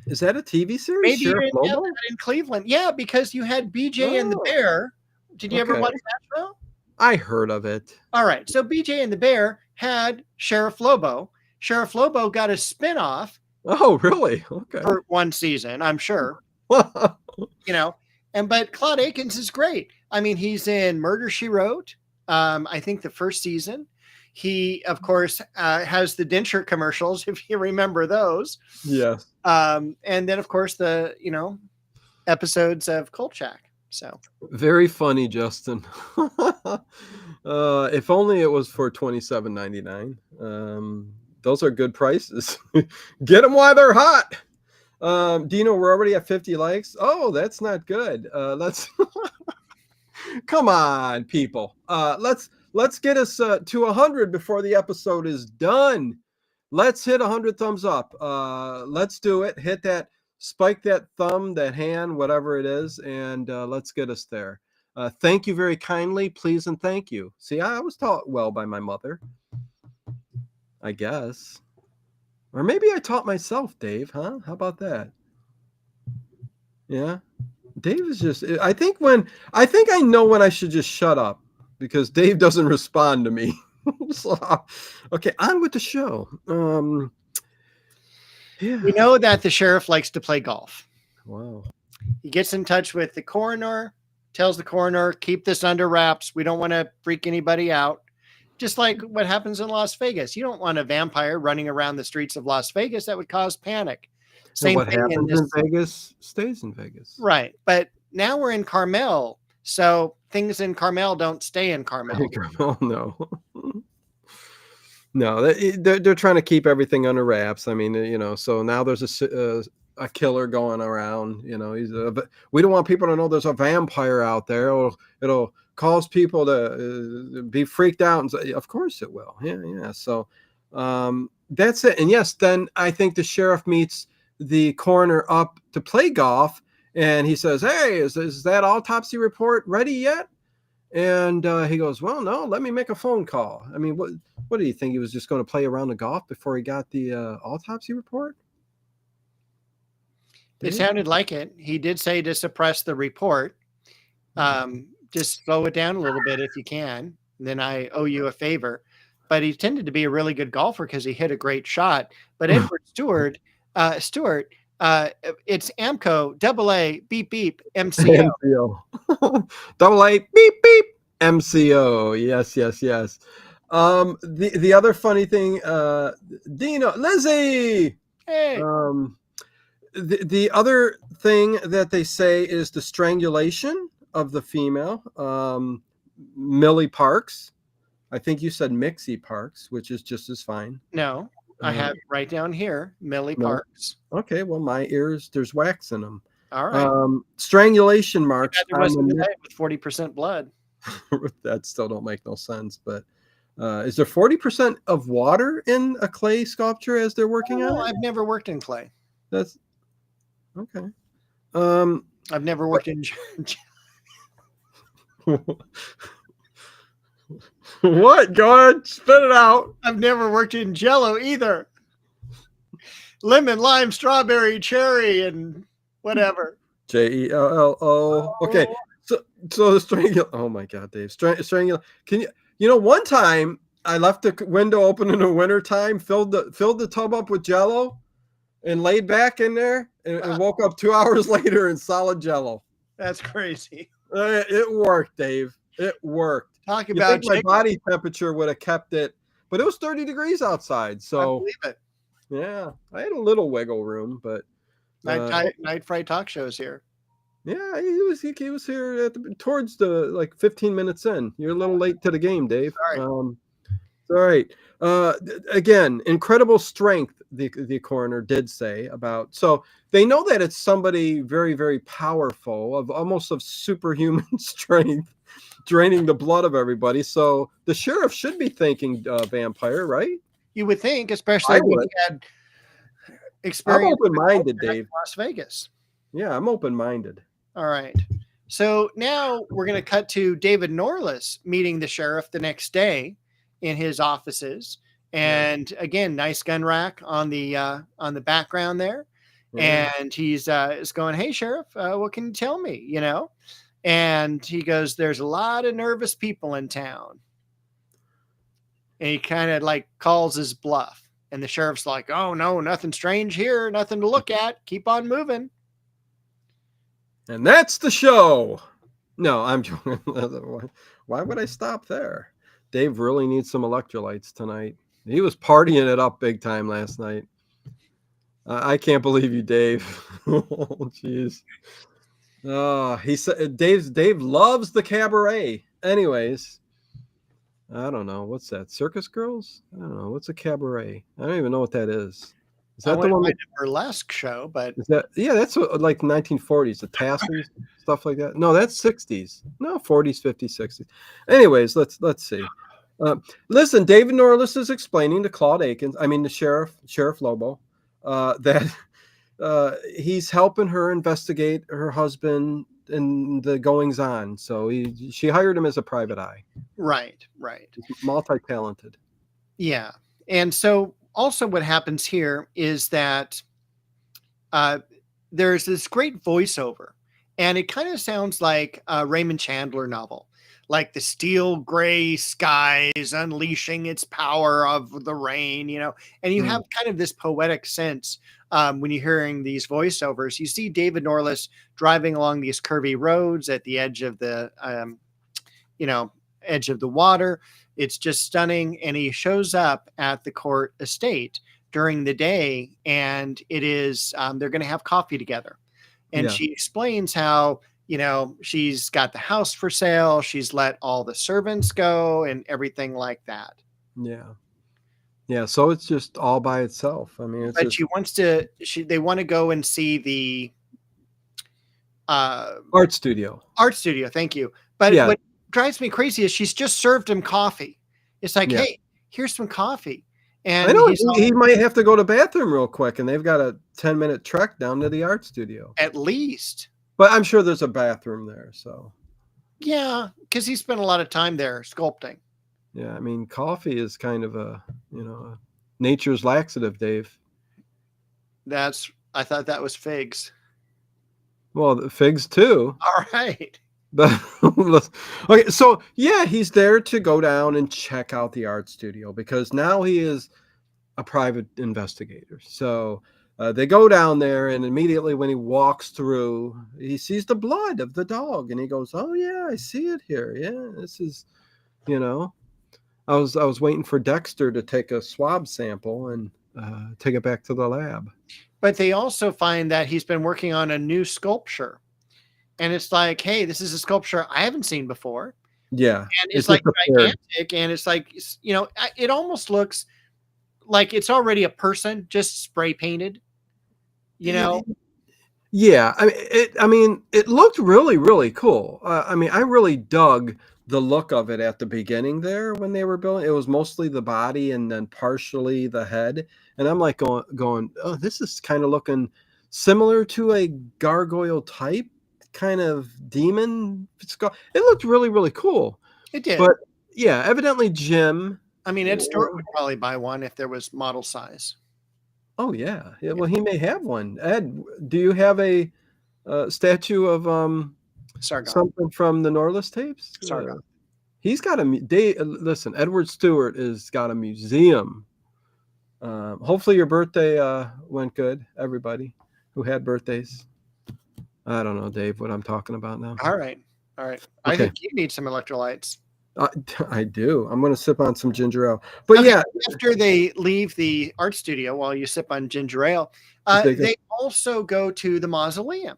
Is that a TV series? Maybe Sheriff you Lobo? in Cleveland. Yeah, because you had BJ and the Bear. Did you ever watch that show? I heard of it. All right. So BJ and the Bear had Sheriff Lobo. Sheriff Lobo got a spinoff. Oh, really? Okay. For one season, I'm sure. But Claude Akins is great. I mean, he's in Murder, She Wrote. I think the first season. He, of course, has the denture commercials, if you remember those. Yes. And then, of course, the, episodes of Kolchak. So Very funny, Justin. If only it was for $27.99. Those are good prices. Get them while they're hot. Dino, we're already at 50 likes. Oh, that's not good. Let's come on, people. Let's get us to 100 before the episode is done. Let's hit 100 thumbs up. Let's do it. Hit that, spike that thumb, that hand, whatever it is, and let's get us there. Thank you very kindly, please, and thank you. See, I was taught well by my mother, I guess. Or maybe I taught myself, Dave, huh? How about that? Yeah. Dave is just, I think I know when I should just shut up because Dave doesn't respond to me. So, okay, on with the show. Yeah. we know that the sheriff likes to play golf. Wow. He gets in touch with the coroner, tells the coroner, keep this under wraps. We don't want to freak anybody out. Just like what happens in Las Vegas. You don't want a vampire running around the streets of Las Vegas. That would cause panic. Same what happens in Vegas stays in Vegas. Right. But now we're in Carmel. So things in Carmel don't stay in Carmel. Oh, no. No, they're trying to keep everything under wraps. I mean, so now there's a killer going around. We don't want people to know there's a vampire out there. It'll cause people to be freaked out. And say, of course it will. Yeah. So that's it. And yes, then I think the sheriff meets the coroner up to play golf, and he says, "Hey, is that autopsy report ready yet?" And he goes, "Well, no, let me make a phone call." I mean, what do you think? He was just going to play around the golf before he got the autopsy report? It sounded like it. He did say to suppress the report. Just slow it down a little bit if you can. Then I owe you a favor. But he tended to be a really good golfer because he hit a great shot. But Edward Stewart, it's Amco, AA, beep, beep, MCO. AA, beep, beep, MCO. Yes. The other funny thing, Dino, Lizzie. Hey. The other thing that they say is the strangulation of the female, Millie Parks. I think you said Mixie Parks, which is just as fine. No, I have it right down here, Millie Parks. Okay, well, my ears, there's wax in them. All right. Strangulation marks. With 40% blood. That still don't make no sense, but is there 40% of water in a clay sculpture as they're working on it? I've never worked in clay. That's okay. I've never worked in What? Go ahead, spit it out. I've never worked in Jello either. Lemon, lime, strawberry, cherry, and whatever. JELLO. Okay, so the strangle. Oh my God, Dave, strangle. Can you? One time I left the window open in the winter time, filled the tub up with Jello, and laid back in there, and woke up 2 hours later in solid Jello. That's crazy. It worked, Dave. It worked. Talk about my body temperature would have kept it, but it was 30 degrees outside. So I believe it. Yeah, I had a little wiggle room, but Night Fright Talk Show's here. Yeah, he was here towards the 15 minutes in. You're a little late to the game, Dave. Sorry. All right. Again, incredible strength. The coroner did say about. So they know that it's somebody very, very powerful, almost of superhuman strength, draining the blood of everybody. So the sheriff should be thinking vampire, right? You would think, especially when he had experience. I'm open-minded, Dave. Las Vegas. Yeah, I'm open-minded. All right. So now we're going to cut to David Norliss meeting the sheriff the next day in his offices. And again, nice gun rack on the background there. Yeah. And he's going, "Hey, Sheriff, what can you tell me?" And he goes, "There's a lot of nervous people in town." And he kind of calls his bluff. And the sheriff's like, "Oh, no, nothing strange here. Nothing to look at. Keep on moving." And that's the show. No, I'm joking. Why would I stop there? Dave really needs some electrolytes tonight. He was partying it up big time last night. I can't believe you, Dave. Oh, jeez. He said Dave loves the cabaret. Anyways, I don't know. What's that? Circus Girls? I don't know. What's a cabaret? I don't even know what that is. Is I that the wouldn't one? mind a burlesque show, but Is that, yeah, that's like 1940s, the Tassels, stuff like that. No, that's 60s. No, 40s, 50s, 60s. Anyways, let's see. Listen, David Norliss is explaining to Claude Akins, I mean the Sheriff Lobo, that he's helping her investigate her husband and the goings on. So she hired him as a private eye. right. He's multi-talented. Yeah. And so also what happens here is that there's this great voiceover, and it kind of sounds like a Raymond Chandler novel, like the steel gray skies unleashing its power of the rain, and you have kind of this poetic sense when you're hearing these voiceovers. You see David Norliss driving along these curvy roads at the edge of the, edge of the water. It's just stunning. And he shows up at the court estate during the day, and it is they're going to have coffee together. And she explains how she's got the house for sale, she's let all the servants go and everything like that. So it's just all by itself. I mean, But they want to go and see the art studio. Thank you. But what drives me crazy is she's just served him coffee. It's like, hey, here's some coffee. And I know he might have to go to the bathroom real quick, and they've got a 10-minute trek down to the art studio. At least. But I'm sure there's a bathroom there. So yeah, because he spent a lot of time there sculpting. Yeah, I mean, coffee is kind of a nature's laxative, Dave. I thought that was figs. Well, the figs too. All right. But okay, so he's there to go down and check out the art studio because now he is a private investigator. So they go down there, and immediately when he walks through, he sees the blood of the dog, and he goes, "Oh yeah, I see it here. Yeah, this is, I was waiting for Dexter to take a swab sample and take it back to the lab." But they also find that he's been working on a new sculpture. And it's like, hey, this is a sculpture I haven't seen before. Yeah. And it's like gigantic. And it's like, it almost looks like it's already a person just spray painted, Yeah. I mean, it looked really, really cool. I mean, I really dug the look of it at the beginning there when they were building. It was mostly the body and then partially the head. And I'm like going, oh, this is kind of looking similar to a gargoyle type kind of demon skull. It looked really, really cool. It did. But yeah, evidently Jim. I mean, Ed Stewart would probably buy one if there was model size. Oh yeah. Well, he may have one. Ed, do you have a statue of Sargon. Something from the Norliss tapes? Sargon. He's got listen, Edward Stewart has got a museum. Hopefully your birthday went good, everybody who had birthdays. I don't know, Dave, what I'm talking about now. All right. Okay. I think you need some electrolytes. I do. I'm going to sip on some ginger ale. But after they leave the art studio, while you sip on ginger ale, they also go to the mausoleum.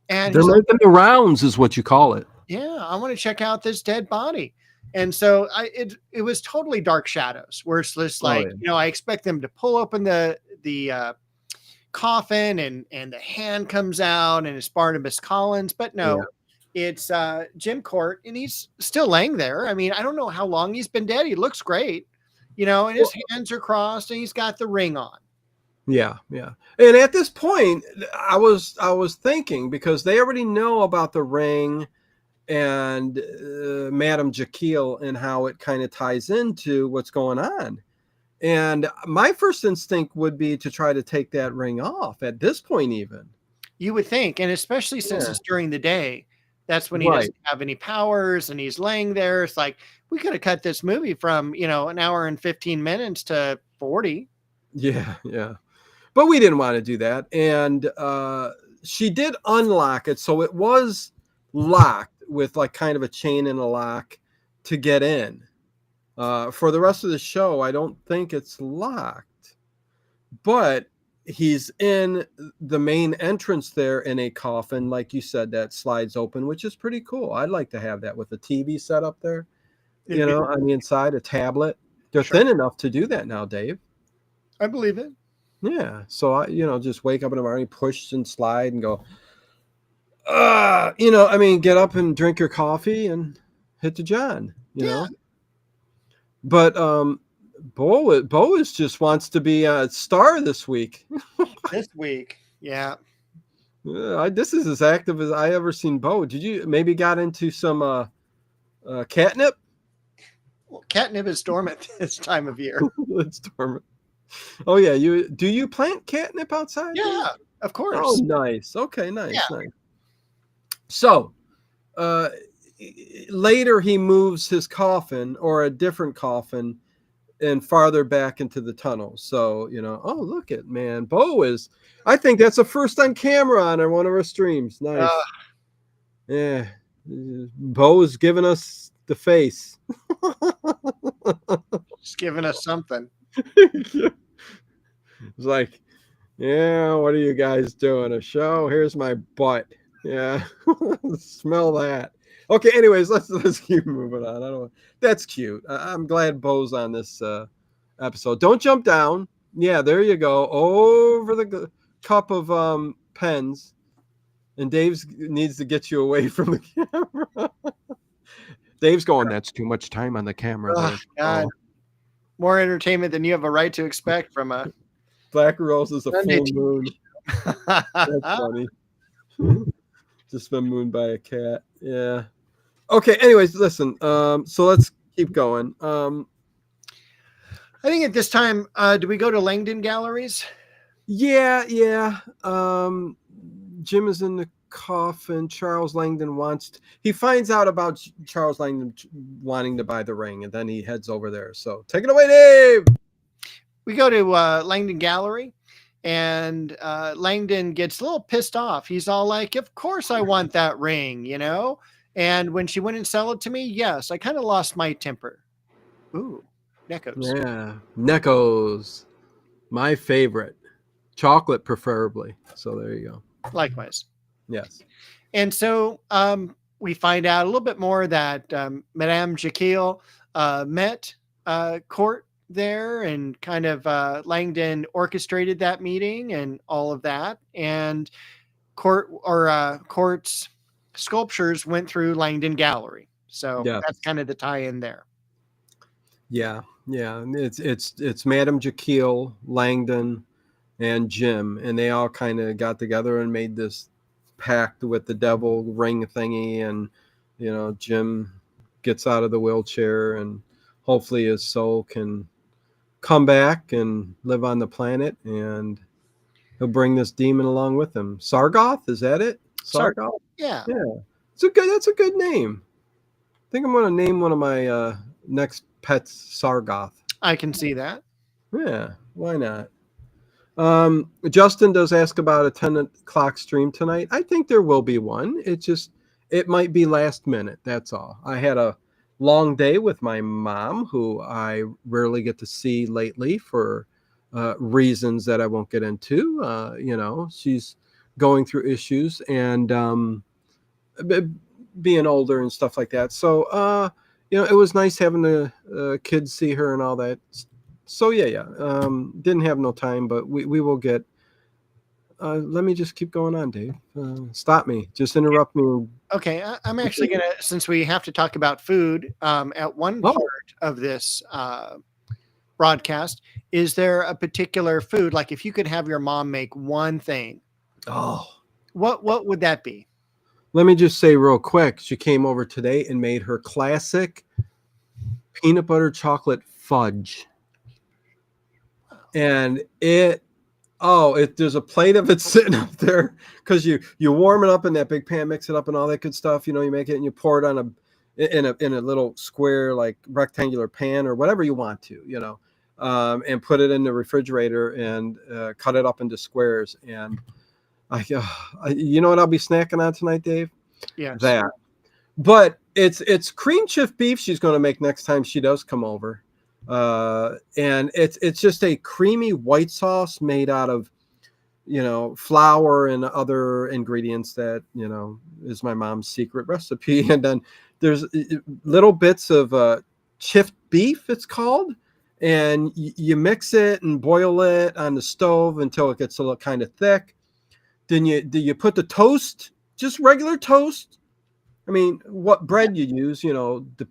And they're making the rounds, is what you call it. Yeah, I want to check out this dead body. And so it was totally Dark Shadows, where it's just like, I expect them to pull open the coffin and the hand comes out and it's Barnabas Collins, but no, it's Jim Court, and he's still laying there. I mean, I don't know how long he's been dead. He looks great, and his hands are crossed and he's got the ring on. Yeah. And at this point, I was thinking, because they already know about the ring and Madame Jekyll and how it kind of ties into what's going on. And my first instinct would be to try to take that ring off at this point, even. You would think, and especially since it's during the day, that's when he doesn't have any powers and he's laying there. It's like, we could have cut this movie from, an hour and 15 minutes to 40. Yeah. But we didn't want to do that. And she did unlock it. So it was locked with like kind of a chain and a lock to get in. For the rest of the show, I don't think it's locked, but he's in the main entrance there in a coffin, like you said, that slides open, which is pretty cool. I'd like to have that with a TV set up there, It'd be- on the inside, a tablet. They're Sure. thin enough to do that now, Dave. I believe it. Yeah. So I, just wake up in the morning, push and slide and go, get up and drink your coffee and hit the John, Yeah. But Boas just wants to be a star this week. This week. Yeah. This is as active as I ever seen Bo. Did you maybe got into some catnip? Well, catnip is dormant this time of year. It's dormant. Oh yeah, do you plant catnip outside? Yeah, of course. Oh, nice. Okay, nice, Yeah. nice. So, later he moves his coffin or a different coffin and farther back into the tunnel. So, oh, look at man. I think that's a first on camera on one of our streams. Nice. Yeah. Bo is giving us the face. Just giving us something. It's like, yeah, what are you guys doing? A show? Here's my butt. Yeah. Smell that. Okay, anyways, let's keep moving on. That's cute. I'm glad Bo's on this episode. Don't jump down. Yeah, there you go. Over the cup of pens. And Dave's needs to get you away from the camera. Dave's going, that's too much time on the camera. Oh, God. More entertainment than you have a right to expect from a Black Rose is a Sunday full moon. That's funny. Just been mooned by a cat. Yeah. Okay, anyways, listen. So let's keep going. I think at this time, do we go to Langdon Galleries? Yeah. Jim is in the coffin. Charles Langdon he finds out about Charles Langdon wanting to buy the ring, and then he heads over there. So take it away, Dave. We go to Langdon Gallery, and Langdon gets a little pissed off. He's all like, of course I want that ring, And when she wouldn't sell it to me, yes, I kind of lost my temper. Ooh, Neckos. Yeah, Neckos. My favorite. Chocolate preferably. So there you go. Likewise. Yes. And so we find out a little bit more that Madame Jekyll met Court there, and kind of Langdon orchestrated that meeting and all of that. And Court's sculptures went through Langdon Gallery. So that's kind of the tie-in there. Yeah. It's Madame Jekyll, Langdon, and Jim, and they all kind of got together and made this pact with the devil ring thingy, and Jim gets out of the wheelchair, and hopefully his soul can come back and live on the planet, and he'll bring this demon along with him. Sargoth, is that it? Sargoth? Yeah. That's a good name. I think I'm going to name one of my next pets Sargoth. I can see that. Yeah, why not? Justin does ask about a 10 o'clock stream tonight. I think there will be one. It might be last minute. That's all. I had a long day with my mom, who I rarely get to see lately for reasons that I won't get into. She's going through issues and being older and stuff like that. So, it was nice having the kids see her and all that. So yeah. Didn't have no time, but we will get. Let me just keep going on, Dave. Stop me. Just interrupt me. Okay, I'm actually gonna, since we have to talk about food at one part of this broadcast. Is there a particular food, like if you could have your mom make one thing? What would that be? Let me just say real quick. She came over today and made her classic peanut butter chocolate fudge. And there's a plate of it sitting up there, because you warm it up in that big pan, mix it up and all that good stuff. You make it and you pour it on in a little square, like rectangular pan or whatever you want to, and put it in the refrigerator and cut it up into squares. And you know what I'll be snacking on tonight, Dave? Yeah, that. But It's cream chiff beef she's going to make next time she does come over, and it's just a creamy white sauce made out of flour and other ingredients that is my mom's secret recipe. And then there's little bits of chipped beef, it's called, and you mix it and boil it on the stove until it gets a little kind of thick. Then you put the toast, just regular toast. I mean, what bread you use,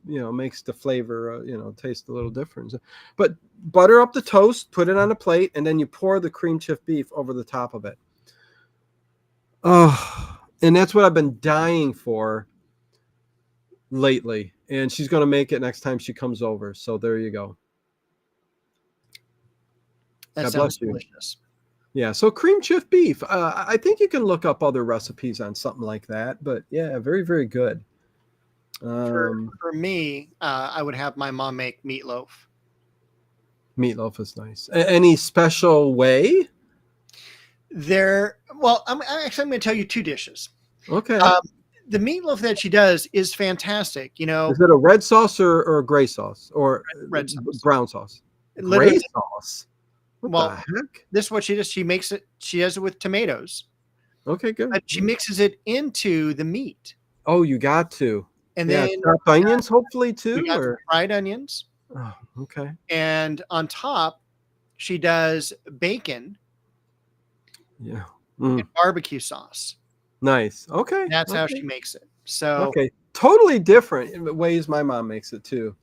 makes the flavor, taste a little different. But butter up the toast, put it on a plate, and then you pour the cream chiff beef over the top of it. Oh, and that's what I've been dying for lately. And she's going to make it next time she comes over. So there you go. That God sounds bless you. delicious. Yeah, so cream chiff beef. I think you can look up other recipes on something like that, but yeah, very, very good. For me, I would have my mom make meatloaf. Meatloaf is nice. Any special way? Well, I'm going to tell you two dishes. Okay. The meatloaf that she does is fantastic. Is it a red sauce or gray sauce or red sauce. Brown sauce? Literally, gray sauce. What well, the heck? This is what she does. She makes it. She does it with tomatoes. Okay, good. But she mixes it into the meat. Oh, you got to. And yeah, then chopped onions, hopefully too. We got fried onions. Oh, okay. And on top, she does bacon. Yeah. And barbecue sauce. Nice. Okay. That's how she makes it. So okay, totally different in ways my mom makes it too.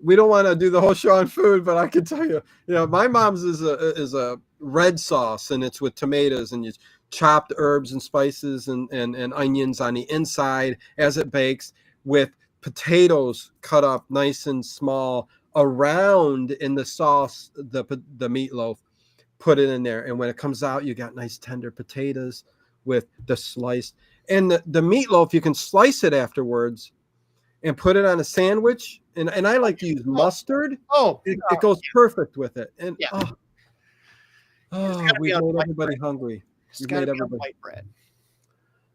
We don't want to do the whole show on food, but I can tell you, my mom's is a red sauce, and it's with tomatoes and you chopped herbs and spices and onions on the inside as it bakes, with potatoes cut up nice and small around in the sauce, the meatloaf. Put it in there, and when it comes out, you got nice tender potatoes with the sliced, and the meatloaf, you can slice it afterwards and put it on a sandwich. And I like to use mustard. It goes perfect with it. And we made everybody hungry. It's got to be on white bread.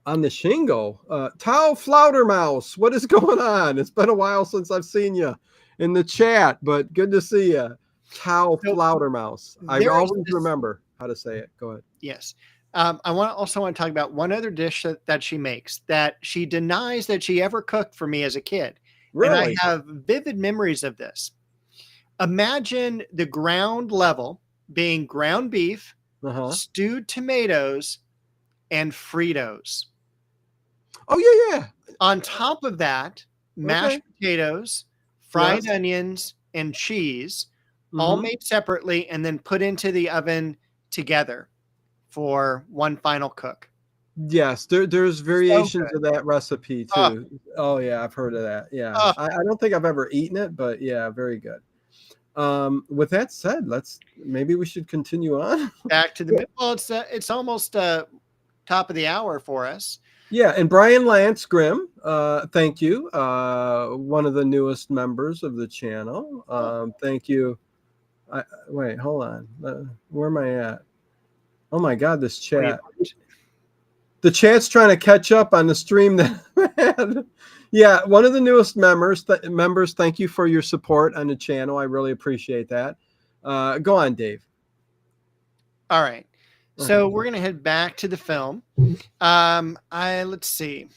On the shingle, Tao Flaudermouse, what is going on? It's been a while since I've seen you in the chat, but good to see you. Tao Flaudermouse. I always remember how to say it. Go ahead. Yes. I also want to talk about one other dish that she makes that she denies that she ever cooked for me as a kid. Really? And I have vivid memories of this. Imagine the ground level being ground beef, stewed tomatoes, and Fritos. Oh, yeah. On top of that, mashed potatoes, fried onions, and cheese, all made separately and then put into the oven together for one final cook. Yes, there's variations of that recipe too. Oh yeah, I've heard of that. Yeah, I don't think I've ever eaten it, but yeah, very good. With that said, maybe we should continue on. Back to the well, it's almost top of the hour for us. Yeah, and Brian Lance Grimm, thank you. One of the newest members of the channel. Thank you. Wait, hold on. Where am I at? Oh my God, this chat. The chat's trying to catch up on the stream that yeah, one of the newest members. Thank you for your support on the channel. I really appreciate that. Go on, Dave. All right. So we're going to head back to the film. Let's see.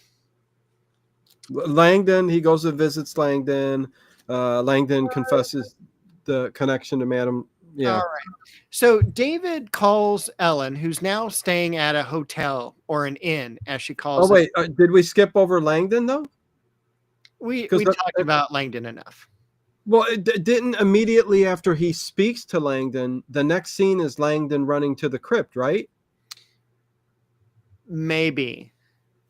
Langdon, he goes and visits Langdon. Langdon confesses the connection to Madam. Yeah. All right. So David calls Ellen, who's now staying at a hotel or an inn, as she calls it. Oh, wait. Did we skip over Langdon, though? We talked about Langdon enough. Well, it didn't immediately after he speaks to Langdon. The next scene is Langdon running to the crypt, right? Maybe.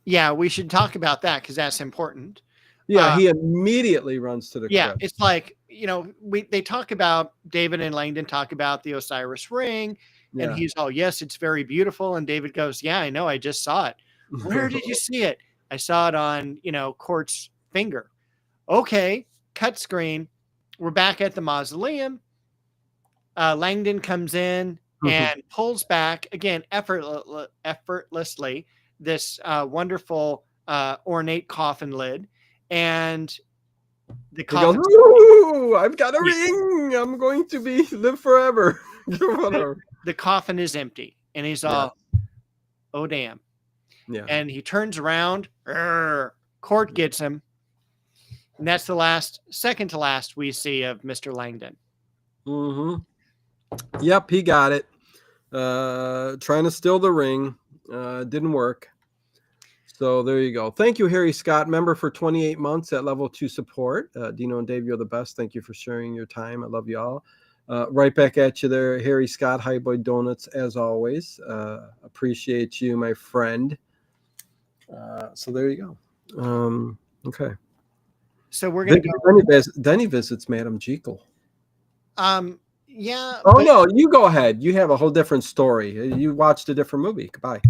Yeah, we should talk about that because that's important. Yeah, he immediately runs to the crypt. Yeah, it's like, they talk about, David and Langdon talk about the Osiris ring, and he's all, yes, it's very beautiful. And David goes, yeah, I know, I just saw it. Where did you see it? I saw it on, Court's finger. Okay, cut screen. We're back at the mausoleum. Langdon comes in and pulls back, again, effortlessly, this wonderful ornate coffin lid. and the He goes, coffin. "Ooh, I've got a Yeah. ring. I'm going to live forever." Whatever. The coffin is empty, and he's all, oh damn. Yeah. And he turns around. Court gets him, and that's the second to last we see of Mr. Langdon. Mm-hmm. Yep, he got it. Trying to steal the ring. Didn't work. So there you go. Thank you, Harry Scott, member for 28 months at level 2 support. Dino and Dave, you're the best. Thank you for sharing your time. I love you all. Right back at you there, Harry Scott, Highboy Donuts, as always. Appreciate you, my friend. So there you go. Okay. So we're going to go. Then he visits Madame Jekyll. Yeah. Oh, no, you go ahead. You have a whole different story. You watched a different movie. Goodbye.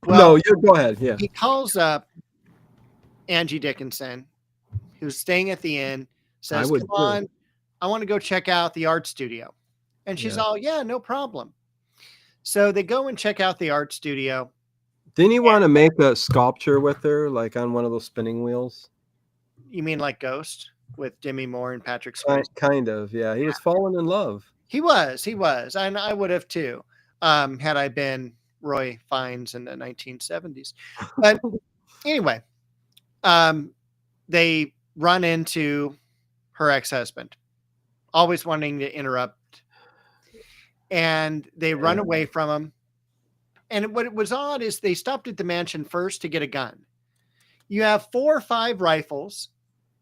Well, no, you go ahead. Yeah. He calls up Angie Dickinson, who's staying at the inn, says, come on, I want to go check out the art studio. And she's all, yeah, no problem. So they go and check out the art studio. Didn't he want to make a sculpture with her, like on one of those spinning wheels? You mean like Ghost with Demi Moore and Patrick Swayze? Kind of, yeah. He was falling in love. He was. And I would have too, had I been Roy Fiennes in the 1970s. But anyway, they run into her ex-husband, always wanting to interrupt. And they run away from him. And what was odd is they stopped at the mansion first to get a gun. You have 4 or 5 rifles,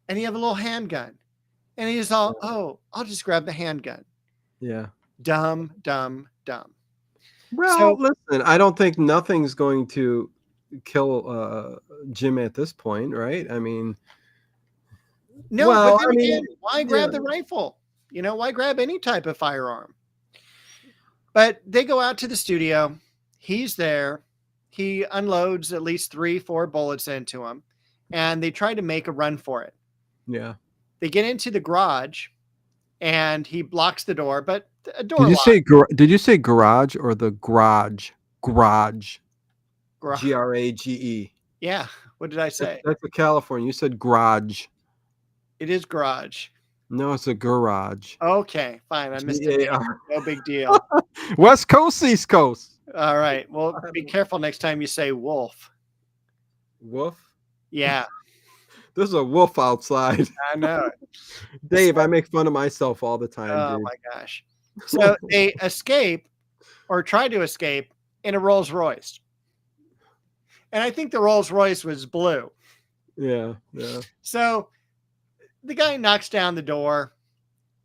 and you have a little handgun. And he's all, oh, I'll just grab the handgun. Yeah. Dumb, dumb, dumb. Well, listen, I don't think nothing's going to kill Jim at this point, right? I mean, no, but then again, why grab the rifle? Why grab any type of firearm? But they go out to the studio. He's there. He unloads at least 3-4 bullets into him, and they try to make a run for it. Yeah. They get into the garage, and he blocks the door, but a door. Did you say garage or the garage? Garage. Grage. Yeah. What did I say? That's a California. You said garage. It is garage. No, it's a garage. Okay, fine. I missed it. No big deal. West Coast, East Coast. All right. Well, be careful next time you say wolf. Wolf? Yeah. There's a wolf outside. I know. Dave, I make fun of myself all the time. Oh, dude. my gosh. So they escape or try to escape in a Rolls Royce. And I think the Rolls Royce was blue. Yeah, yeah. So the guy knocks down the door,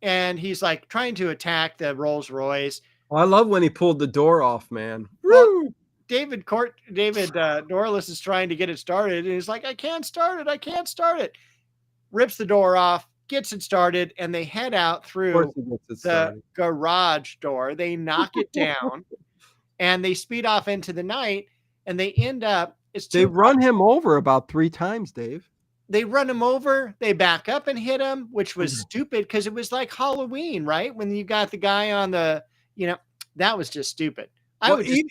and he's like trying to attack the Rolls Royce. I love when he pulled the door off, man. Well, David Norliss is trying to get it started, and he's like, I can't start it. Rips the door off, gets it started, and they head out through the garage door. They knock it down, and they speed off into the night, and they end up. They run him over about 3 times, Dave. They run him over. They back up and hit him, which was stupid because it was like Halloween, right? When you got the guy on the, that was just stupid.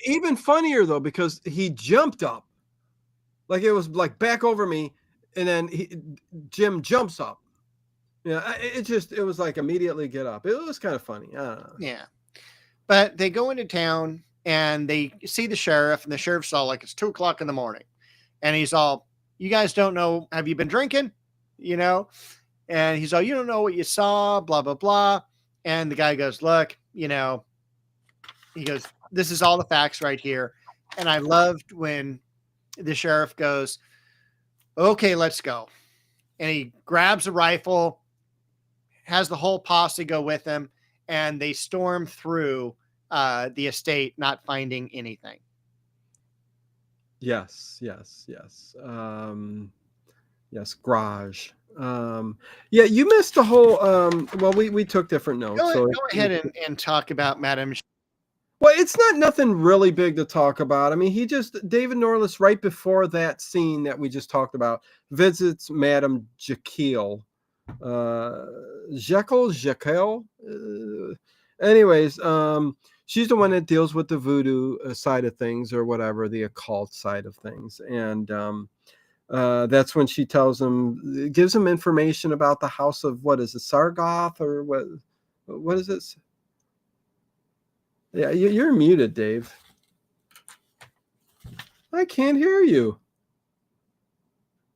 Even funnier though, because he jumped up, like it was like back over me, and then Jim jumps up. Yeah, it was like immediately get up. It was kind of funny. I don't know. Yeah, but they go into town and they see the sheriff, and the sheriff's all like, it's 2:00 in the morning, and he's all, you guys don't know, have you been drinking? And he's all, you don't know what you saw, blah, blah, blah. And the guy goes, look, he goes, this is all the facts right here. And I loved when the sheriff goes, okay, let's go. And he grabs a rifle, has the whole posse go with him, and they storm through the estate, not finding anything. Yes. Yes, garage. Yeah, you missed the whole. Well, we took different notes. Go ahead and talk about Madame. Well, it's nothing really big to talk about. I mean, David Norliss, right before that scene that we just talked about, visits Madame Jekyll. Jekyll. Anyways, she's the one that deals with the voodoo side of things, or whatever, the occult side of things. And That's when she gives him information about the house of, what is it, Sargoth, or what is it? Yeah, you're muted, Dave. I can't hear you.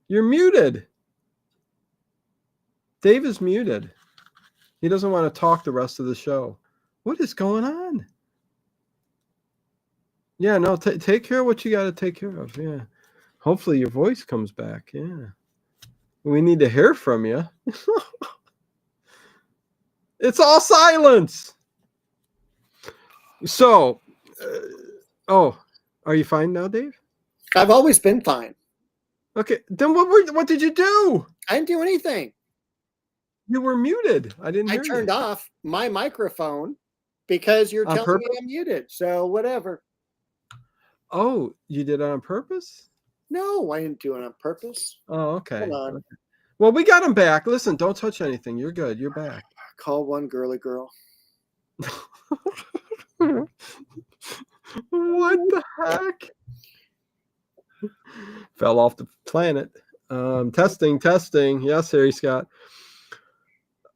You're muted. Dave is muted. He doesn't want to talk the rest of the show. What is going on? Yeah, no, take care of what you got to take care of. Yeah. Hopefully your voice comes back. Yeah. We need to hear from you. It's all silence. So, are you fine now, Dave? I've always been fine. Okay, then what did you do? I didn't do anything. You were muted. I didn't hear you. I turned off my microphone because you're telling me I'm muted. So whatever. Oh, you did it on purpose? No, I didn't do it on purpose. Oh, okay. Hold on. Okay. Well, we got him back. Listen, don't touch anything. You're good. You're back. Call one girly girl. What the heck? Fell off the planet. Testing. Yes, Harry Scott.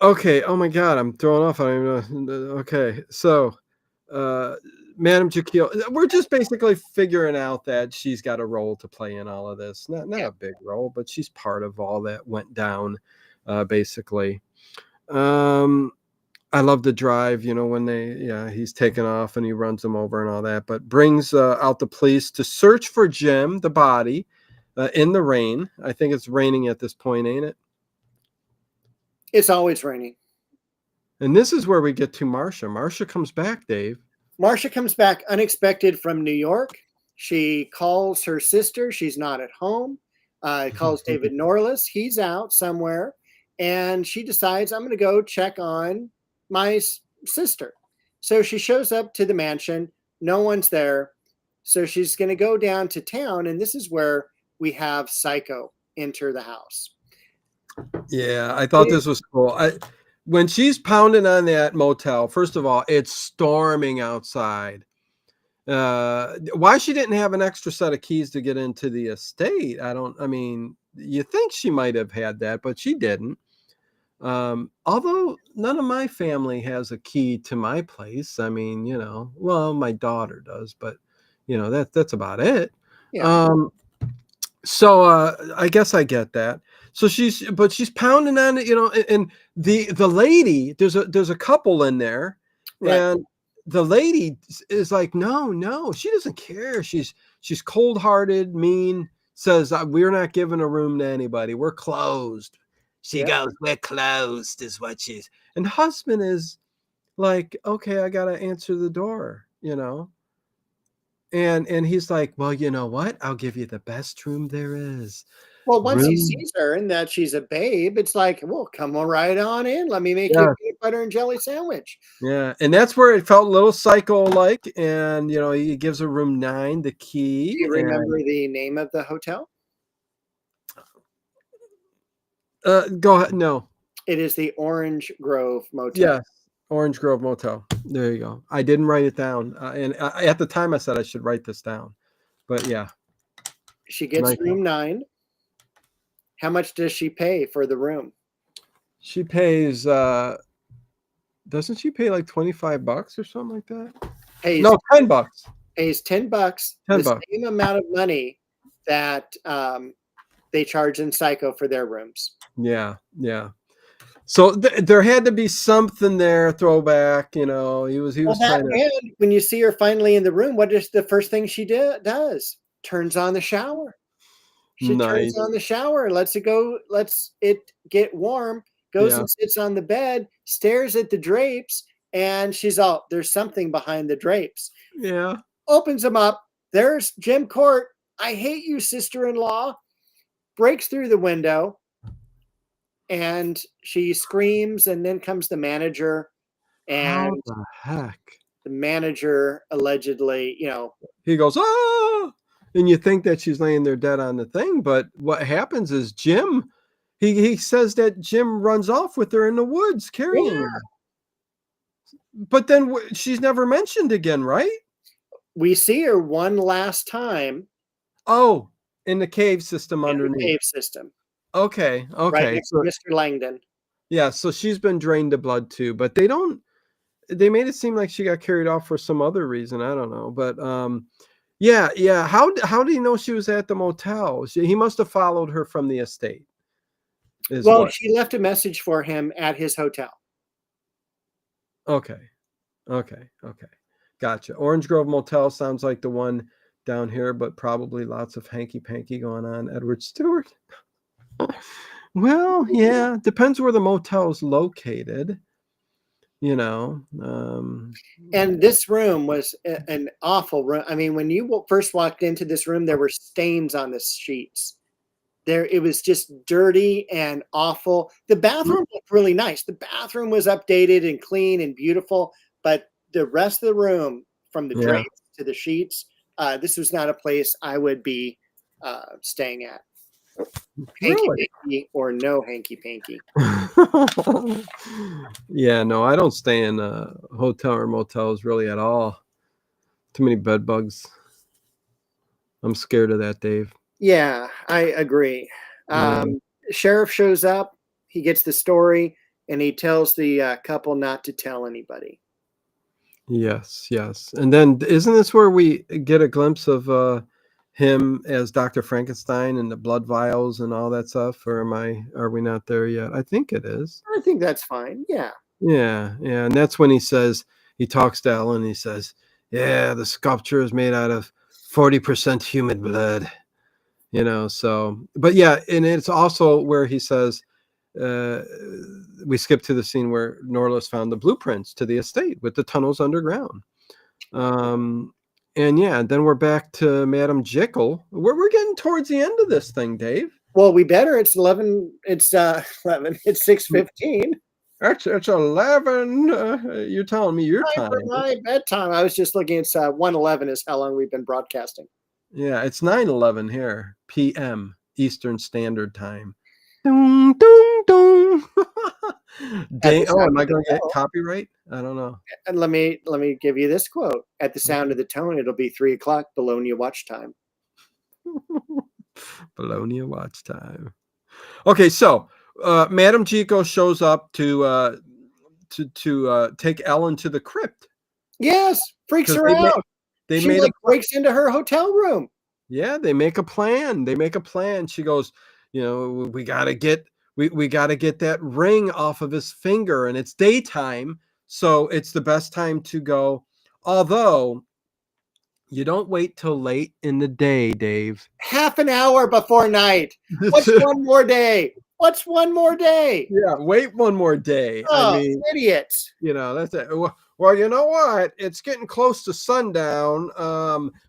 Okay. Oh my God, I'm thrown off. I don't even know. Okay, so Madame Jekyll, we're just basically figuring out that she's got a role to play in all of this. Not a big role, but she's part of all that went down, basically. I love the drive, when he's taken off and he runs them over and all that, but brings out the police to search for Jim, the body, in the rain. I think it's raining at this point, ain't it? It's always raining. And this is where we get to Marcia. Marcia comes back, Dave. Marcia comes back unexpected from New York. She calls her sister. She's not at home. Calls David Norliss. He's out somewhere. And she decides, I'm going to go check on my sister. So she shows up to the mansion. No one's there. So she's going to go down to town. And this is where we have Psycho enter the house. Yeah, I thought this was cool. When she's pounding on that motel, first of all, it's storming outside. Why she didn't have an extra set of keys to get into the estate, you think she might have had that, but she didn't. Although none of my family has a key to my place. My daughter does, but that's about it. Yeah. So I guess I get that. So she's pounding on it, and the lady, there's a couple in there, right. And the lady is like, no, she doesn't care. She's cold-hearted, mean, says, we're not giving a room to anybody. We're closed. She goes, we're closed, is what she's. And husband is like, okay, I got to answer the door, And he's like, well, you know what? I'll give you the best room there is. Well, once he sees her and that she's a babe, it's like, well, come on right on in. Let me make you a peanut butter and jelly sandwich. Yeah. And that's where it felt a little Psycho-like. And, he gives her room 9 the key. Do you remember the name of the hotel? Go ahead. No. It is the Orange Grove Motel. Yes. Orange Grove Motel. There you go. I didn't write it down. And at the time I said I should write this down. But yeah. She gets room 9. How much does she pay for the room? She pays, doesn't she pay like $25 or something like that? No, $10. Pays $10. The same amount of money that they charge in Psycho for their rooms. Yeah. So there had to be something there, throwback. He was trying to. And when you see her finally in the room, what is the first thing she does? Turns on the shower. She turns on the shower, lets it get warm, goes and sits on the bed, stares at the drapes, and she's all, there's something behind the drapes. Yeah. Opens them up. There's Jim Court. I hate you, sister-in-law. Breaks through the window. And she screams, and then comes the manager. And how the heck? The manager allegedly, he goes, ah! And you think that she's laying there dead on the thing, but what happens is Jim, he says that Jim runs off with her in the woods carrying her. But then she's never mentioned again, right? We see her one last time. Oh, in the cave system in the underneath. cave system, Okay, right okay. next to So Mr. Langdon. yeah, so she's been drained of blood too, but they made it seem like she got carried off for some other reason. I don't know. But yeah, yeah. How do you know she was at the motel? He must have followed her from the estate. Is Well, what? she left a message for him at his hotel. Okay. Okay. Okay. Gotcha. Orange Grove Motel sounds like the one down here, but probably lots of hanky panky going on. Edward Stewart. Well, yeah, depends where the motel is located. You know, And this room was an awful room. I mean, when you first walked into this room, there were stains on the sheets. It was just dirty and awful. The bathroom looked really nice. The bathroom was updated and clean and beautiful, but the rest of the room, from the yeah. drapes to the sheets, this was not a place I would be staying at. Hanky Really? panky or no hanky panky. Yeah, no, I don't stay in hotel or motels really at all. Too many bed bugs. I'm scared of that, Dave. Yeah, I agree. Yeah. Sheriff shows up. He gets the story, and he tells the couple not to tell anybody. Yes, yes. And then isn't this where we get a glimpse of him as Dr. Frankenstein and the blood vials and all that stuff? Or are we not there yet? I think it is. I think that's fine. Yeah. Yeah, yeah. And that's when he talks to Ellen, he says, yeah, the sculpture is made out of 40% human blood. So but yeah, and it's also where he says, we skip to the scene where Norliss found the blueprints to the estate with the tunnels underground. And yeah, then we're back to Madame Jekyll. We're getting towards the end of this thing, Dave. Well, we better. It's 11. It's 11. It's 6:15. It's 11. You're telling me your time. For my bedtime. I was just looking. It's 1:11 is how long we've been broadcasting. Yeah, it's 9:11 here, p.m. Eastern Standard Time. Dun, dun, dun. Am I going to get copyright? I don't know. And let me give you this quote. At the sound of the tone, it'll be 3 o'clock. Bologna watch time. Bologna watch time. Okay, so Madame Jekyll shows up to take Ellen to the crypt. Yes, freaks her out. She breaks into her hotel room. Yeah, they make a plan. She goes, we gotta get that ring off of his finger, and it's daytime, so it's the best time to go. Although you don't wait till late in the day, Dave. Half an hour before night. What's one more day? What's one more day? Yeah, wait one more day. Oh, I mean, idiots. That's it. Well, you know what? It's getting close to sundown.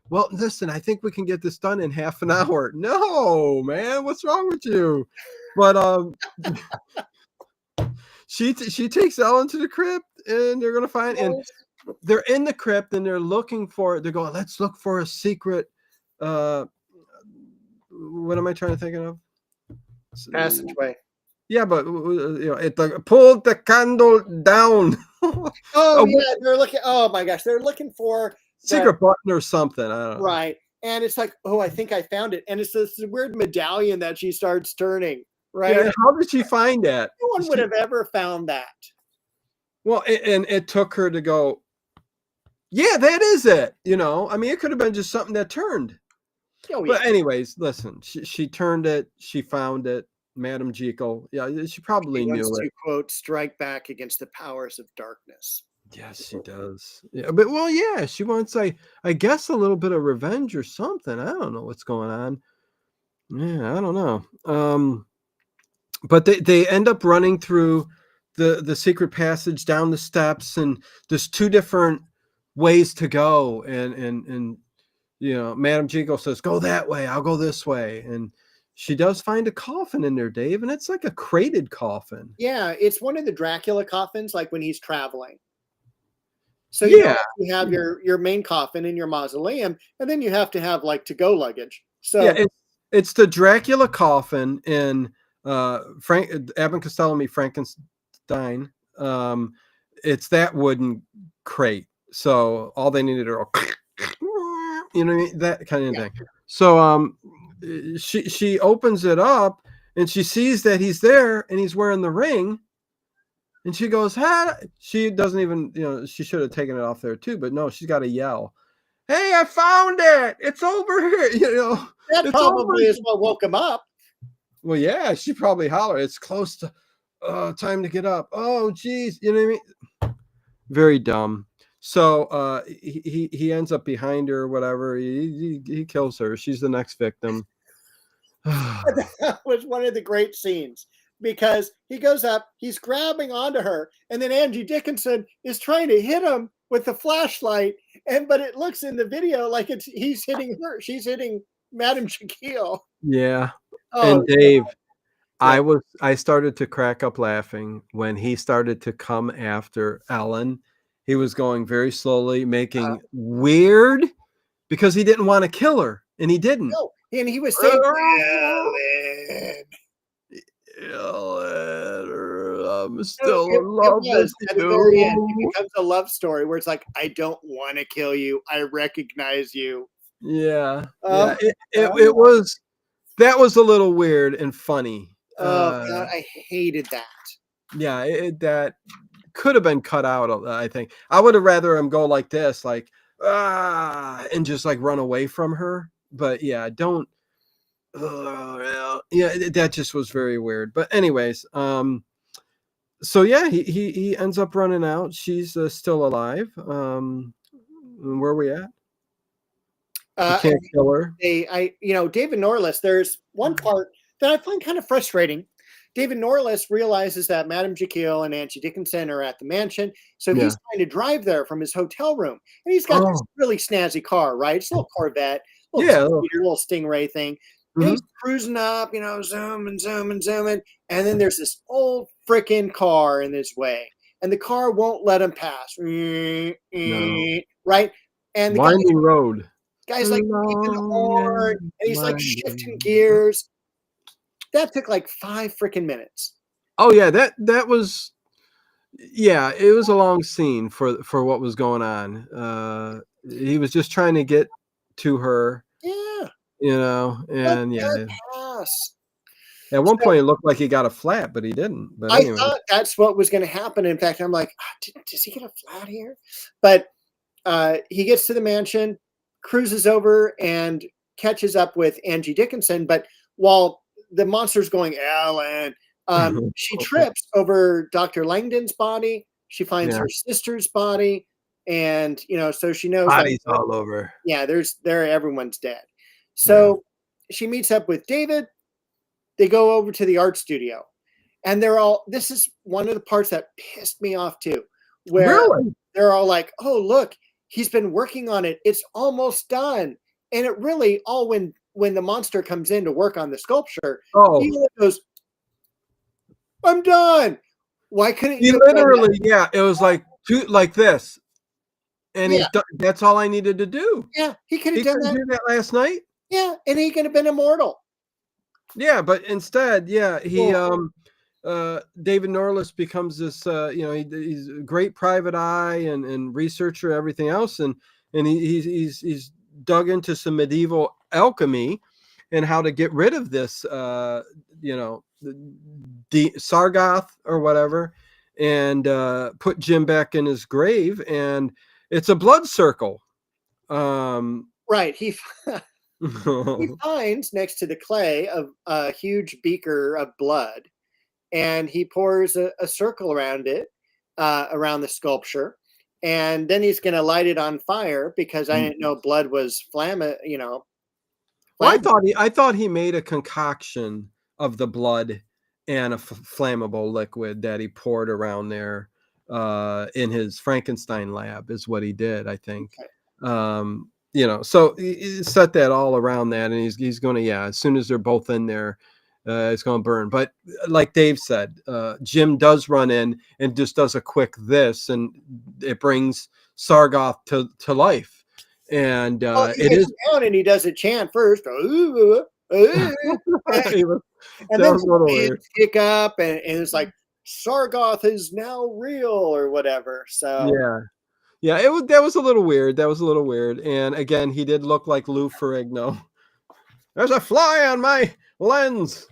Well, listen, I think we can get this done in half an hour. No, man, what's wrong with you? But she takes Ellen to the crypt, and they're gonna find, and they're in the crypt, and they're going, let's look for a secret. What am I trying to think of? Passageway. Yeah, but it pulled the candle down. Yeah, they're looking. Oh my gosh, they're looking for secret button or something. I don't know. Right, and it's like, oh, I think I found it, and it's this weird medallion that she starts turning. Right? Yeah, how did she find that? No one would have ever found that. Well, and it took her to go, yeah, that is it. I mean, it could have been just something that turned. Oh, yeah. But anyways, listen, she turned it. She found it. Madame Jekyll. Yeah, she probably knew it. To quote, strike back against the powers of darkness. Yes, she does. Yeah, but yeah, she wants, I guess, a little bit of revenge or something. I don't know what's going on. Yeah, I don't know. But they end up running through the secret passage down the steps, and there's 2 different ways to go, and Madame Jekyll says, go that way, I'll go this way, and she does find a coffin in there, Dave, and it's like a crated coffin. Yeah, it's one of the Dracula coffins, like when he's traveling. So you have your main coffin in your mausoleum, and then you have to have to-go luggage. So yeah, it's the Dracula coffin in Abbott and Costello Meet Frankenstein. It's that wooden crate. So all they needed are that kind of thing. So she opens it up and she sees that he's there and he's wearing the ring. And she goes, "Huh?" She doesn't even, she should have taken it off there too, but no, she's got to yell, "Hey, I found it! It's over here!" That It's over. probably is what woke him up. Well, yeah, she probably hollered, "It's close to time to get up." Oh, geez, you know what I mean? Very dumb. So he ends up behind her or whatever. He kills her. She's the next victim. That was one of the great scenes because he goes up, he's grabbing onto her, and then Angie Dickinson is trying to hit him with the flashlight, but it looks in the video like he's hitting her. She's hitting Madame Shaquille. Yeah. Oh, And Dave, yeah. I started to crack up laughing when he started to come after Ellen. He was going very slowly, making weird because he didn't want to kill her, and he didn't. No, and he was saying, Ellen, I'm still in it love with was at the very end. It you. becomes a love story where it's like, I don't want to kill you. I recognize you. Yeah. Oh, It was, that was a little weird and funny. oh God, I hated that. Yeah, that could have been cut out. I think I would have rather him go like this, like and just like run away from her. But yeah, don't. Yeah, that just was very weird. But anyways, so yeah, he ends up running out. She's still alive. Where are we at? You can't kill her. David Norliss, there's one part that I find kind of frustrating. David Norliss realizes that Madame Jekyll and Angie Dickinson are at the mansion, so he's trying to drive there from his hotel room, and he's got this really snazzy car, right? It's a little Corvette, little Stingray thing. And he's cruising up, zooming, and then there's this old freaking car in his way, and the car won't let him pass. Right? And the winding road. guy's like beeping the horn, and he's like shifting gears. That took like 5 freaking minutes. Oh yeah, that was, yeah, it was a long scene for what was going on. He was just trying to get to her. Yeah. And pass. At one point it looked like he got a flat, but he didn't. But I thought that's what was going to happen. In fact, I'm like, does he get a flat here? But he gets to the mansion, cruises over, and catches up with Angie Dickinson. But while the monster's going, Ellen, she trips over Dr. Langdon's body. She finds her sister's body, and so she knows bodies all over. Yeah, everyone's dead. So she meets up with David. They go over to the art studio, and this is one of the parts that pissed me off too, where they're all like, "Oh, look, he's been working on it. It's almost done." And it really all when the monster comes in to work on the sculpture, he goes, "I'm done." Why couldn't you? Literally, it was like this, and that's all I needed to do. Yeah, he could have done do that last night. Yeah, and he could have been immortal. Yeah, but instead, he David Norliss becomes this, he's a great private eye and researcher, everything else, and he's dug into some medieval alchemy and how to get rid of this, the Sargoth or whatever, and put Jim back in his grave, and it's a blood circle. Right. He finds next to the clay a huge beaker of blood, and he pours a circle around it, around the sculpture, and then he's going to light it on fire because I didn't know blood was flammable. Well, I thought he made a concoction of the blood and a flammable liquid that he poured around there in his Frankenstein lab is what he did, I think. Okay. So he set that all around that, and he's going to, as soon as they're both in there, it's going to burn. But like Dave said, Jim does run in and just does a quick this, and it brings Sargoth to life. And it is down, and he does a chant first. And then the kick up, and it's like Sargoth is now real or whatever. So that was a little weird. And again, he did look like Lou Ferrigno. There's a fly on my lens.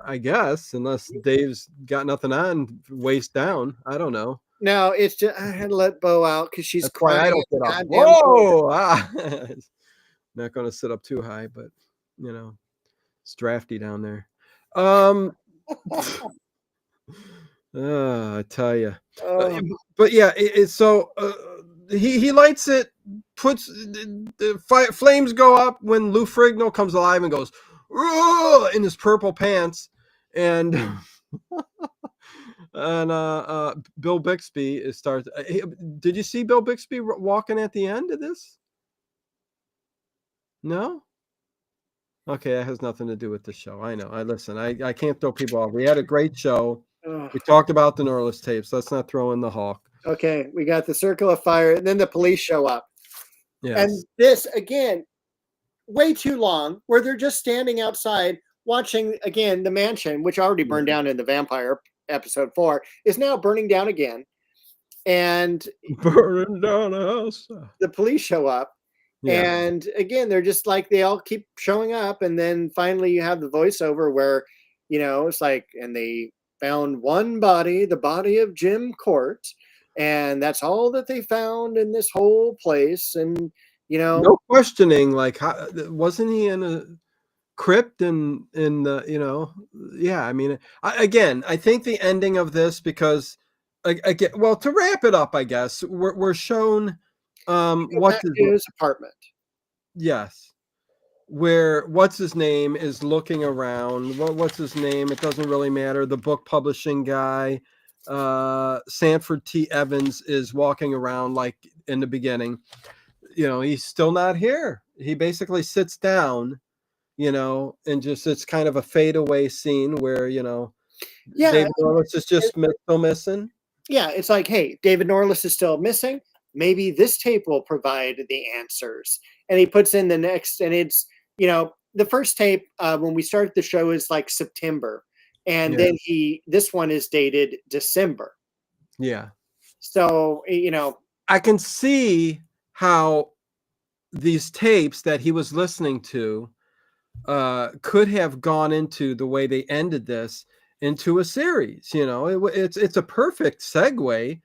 I guess, unless Dave's got nothing on, waist down. I don't know. No, it's just I had to let Bo out because she's That's why crying I at don't the sit up. goddamn door. Whoa! Not going to sit up too high, but it's drafty down there. I tell you. Oh, But yeah, so he lights it, puts the flames go up when Lou Ferrigno comes alive and goes in his purple pants, and and Bill Bixby starts. Did you see Bill Bixby walking at the end of this? No. Okay, that has nothing to do with the show. I know. I can't throw people off. We had a great show. oh. We talked about the Norliss tapes. Let's not throw in the Hawk. Okay, we got the circle of fire, and then the police show up. Yes. And this again, way too long, where they're just standing outside watching again the mansion, which already burned down in the vampire episode 4, is now burning down again. And burning down a house. The police show up. Yeah. And again, they're just like, they all keep showing up. And then finally you have the voiceover where, it's like, and they found one body, the body of Jim Court. And that's all that they found in this whole place. And, no questioning, like, how, wasn't he in a crypt in the, yeah, I mean, I think the ending of this, because again, well, to wrap it up, I guess we're shown what's his apartment. Yes. Where what's his name is looking around. What's his name? It doesn't really matter. The book publishing guy, Sanford T. Evans, is walking around like in the beginning. He's still not here. He basically sits down, and just, it's kind of a fadeaway scene where, David Norliss is just still missing. Yeah, it's like, hey, David Norliss is still missing. Maybe this tape will provide the answers. And he puts in the next, and it's, the first tape when we start the show is like September. And then this one is dated December. Yeah. So, I can see how these tapes that he was listening to could have gone into the way they ended this into a series. It's a perfect segue.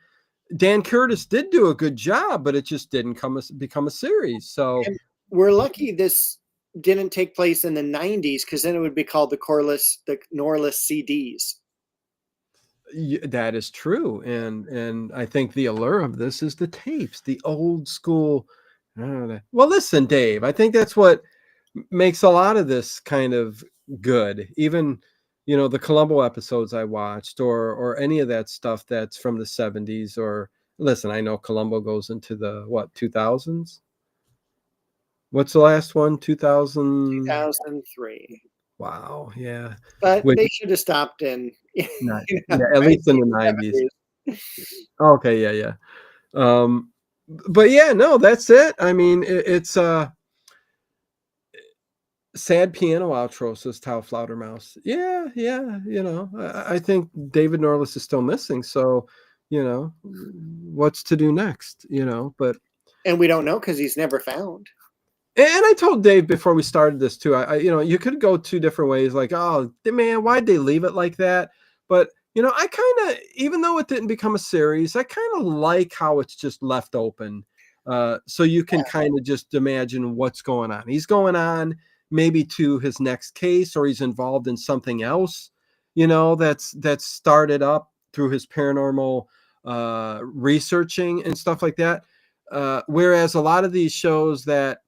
Dan Curtis did do a good job, but it just didn't become a series. So and we're lucky this didn't take place in the 90s, because then it would be called the Norliss CDs. That is true, and I think the allure of this is the tapes, the old school. Well, listen, Dave, I think that's what makes a lot of this kind of good. Even the Columbo episodes I watched, or any of that stuff that's from the 70s. Or listen, I know Columbo goes into the 2000s. What's the last one? 2003. Wow, yeah. But they should have stopped in at least in the 90s. Okay, yeah. But yeah, no, that's it. I mean, it's sad piano outro, says Tau Flaudermaus. Yeah. I think David Norliss is still missing. So, what's to do next? And we don't know, because he's never found. And I told Dave before we started this too. You could go two different ways. Like, oh man, why'd they leave it like that? But I kind of, even though it didn't become a series, I kind of like how it's just left open, so you can kind of just imagine what's going on. He's going on maybe to his next case, or he's involved in something else, that's started up through his paranormal researching and stuff like that. Whereas a lot of these shows that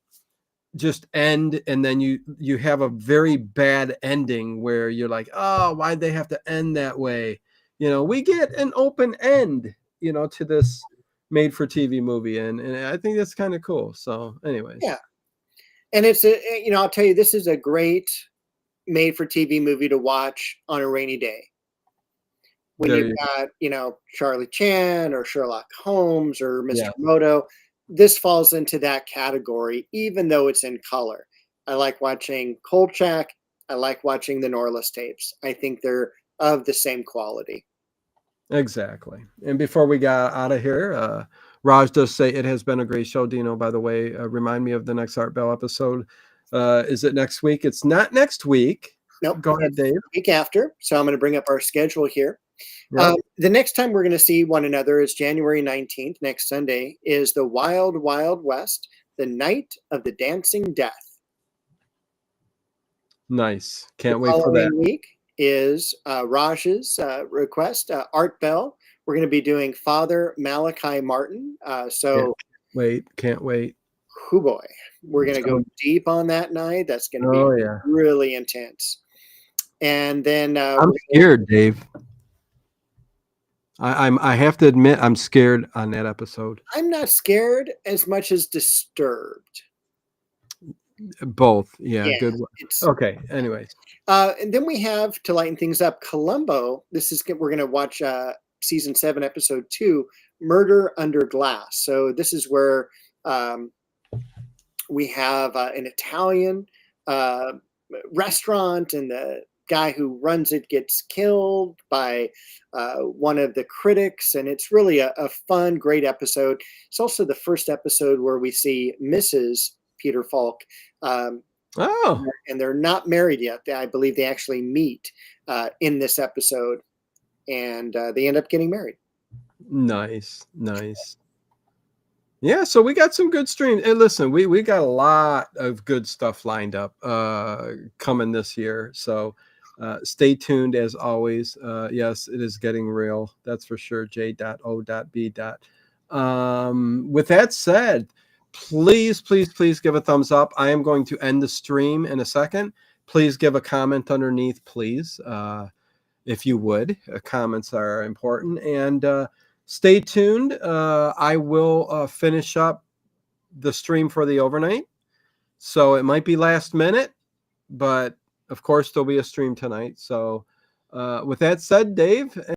just end, and then you have a very bad ending where you're like, oh, why'd they have to end that way? We get an open end, to this made for TV movie, and I think that's kind of cool. So anyways, yeah. And it's I'll tell you, this is a great made for TV movie to watch on a rainy day when you've got Charlie Chan or Sherlock Holmes or Mr. Moto. This falls into that category, even though it's in color. I like watching Kolchak. I like watching the Norliss tapes. I think they're of the same quality. Exactly. And before we got out of here, Raj does say it has been a great show, Dino, by the way. Remind me of the next Art Bell episode. Is it next week? It's not next week. Nope. Go ahead, Dave. Week after. So I'm going to bring up our schedule here. Yep. The next time we're going to see one another is January 19th. Next Sunday is the Wild Wild West, the Night of the Dancing Death. Nice. Can't The wait for following that. week is Raj's request, Art Bell. We're going to be doing Father Malachi Martin. Can't wait. Oh boy, we're going to go deep on that night. That's going to be really intense. And then I'm scared, Dave. I have to admit I'm scared on that episode. I'm not scared as much as disturbed. Both, yeah. Good. Okay. Anyways, and then we have, to lighten things up, Columbo. We're going to watch season 7, episode 2, Murder Under Glass. So this is where we have an Italian restaurant, and the guy who runs it gets killed by one of the critics, and it's really a fun, great episode. It's also the first episode where we see Mrs. Peter Falk. And they're not married yet. I believe they actually meet in this episode, and they end up getting married. Nice. Yeah, so we got some good streams. And listen, we got a lot of good stuff lined up coming this year. So stay tuned as always. Yes, it is getting real. That's for sure. J.O.B. With that said, please give a thumbs up. I am going to end the stream in a second. Please give a comment underneath, please. If you would. Comments are important. And stay tuned. I will finish up the stream for the overnight. So it might be last minute, but of course there'll be a stream tonight. So with that said, Dave.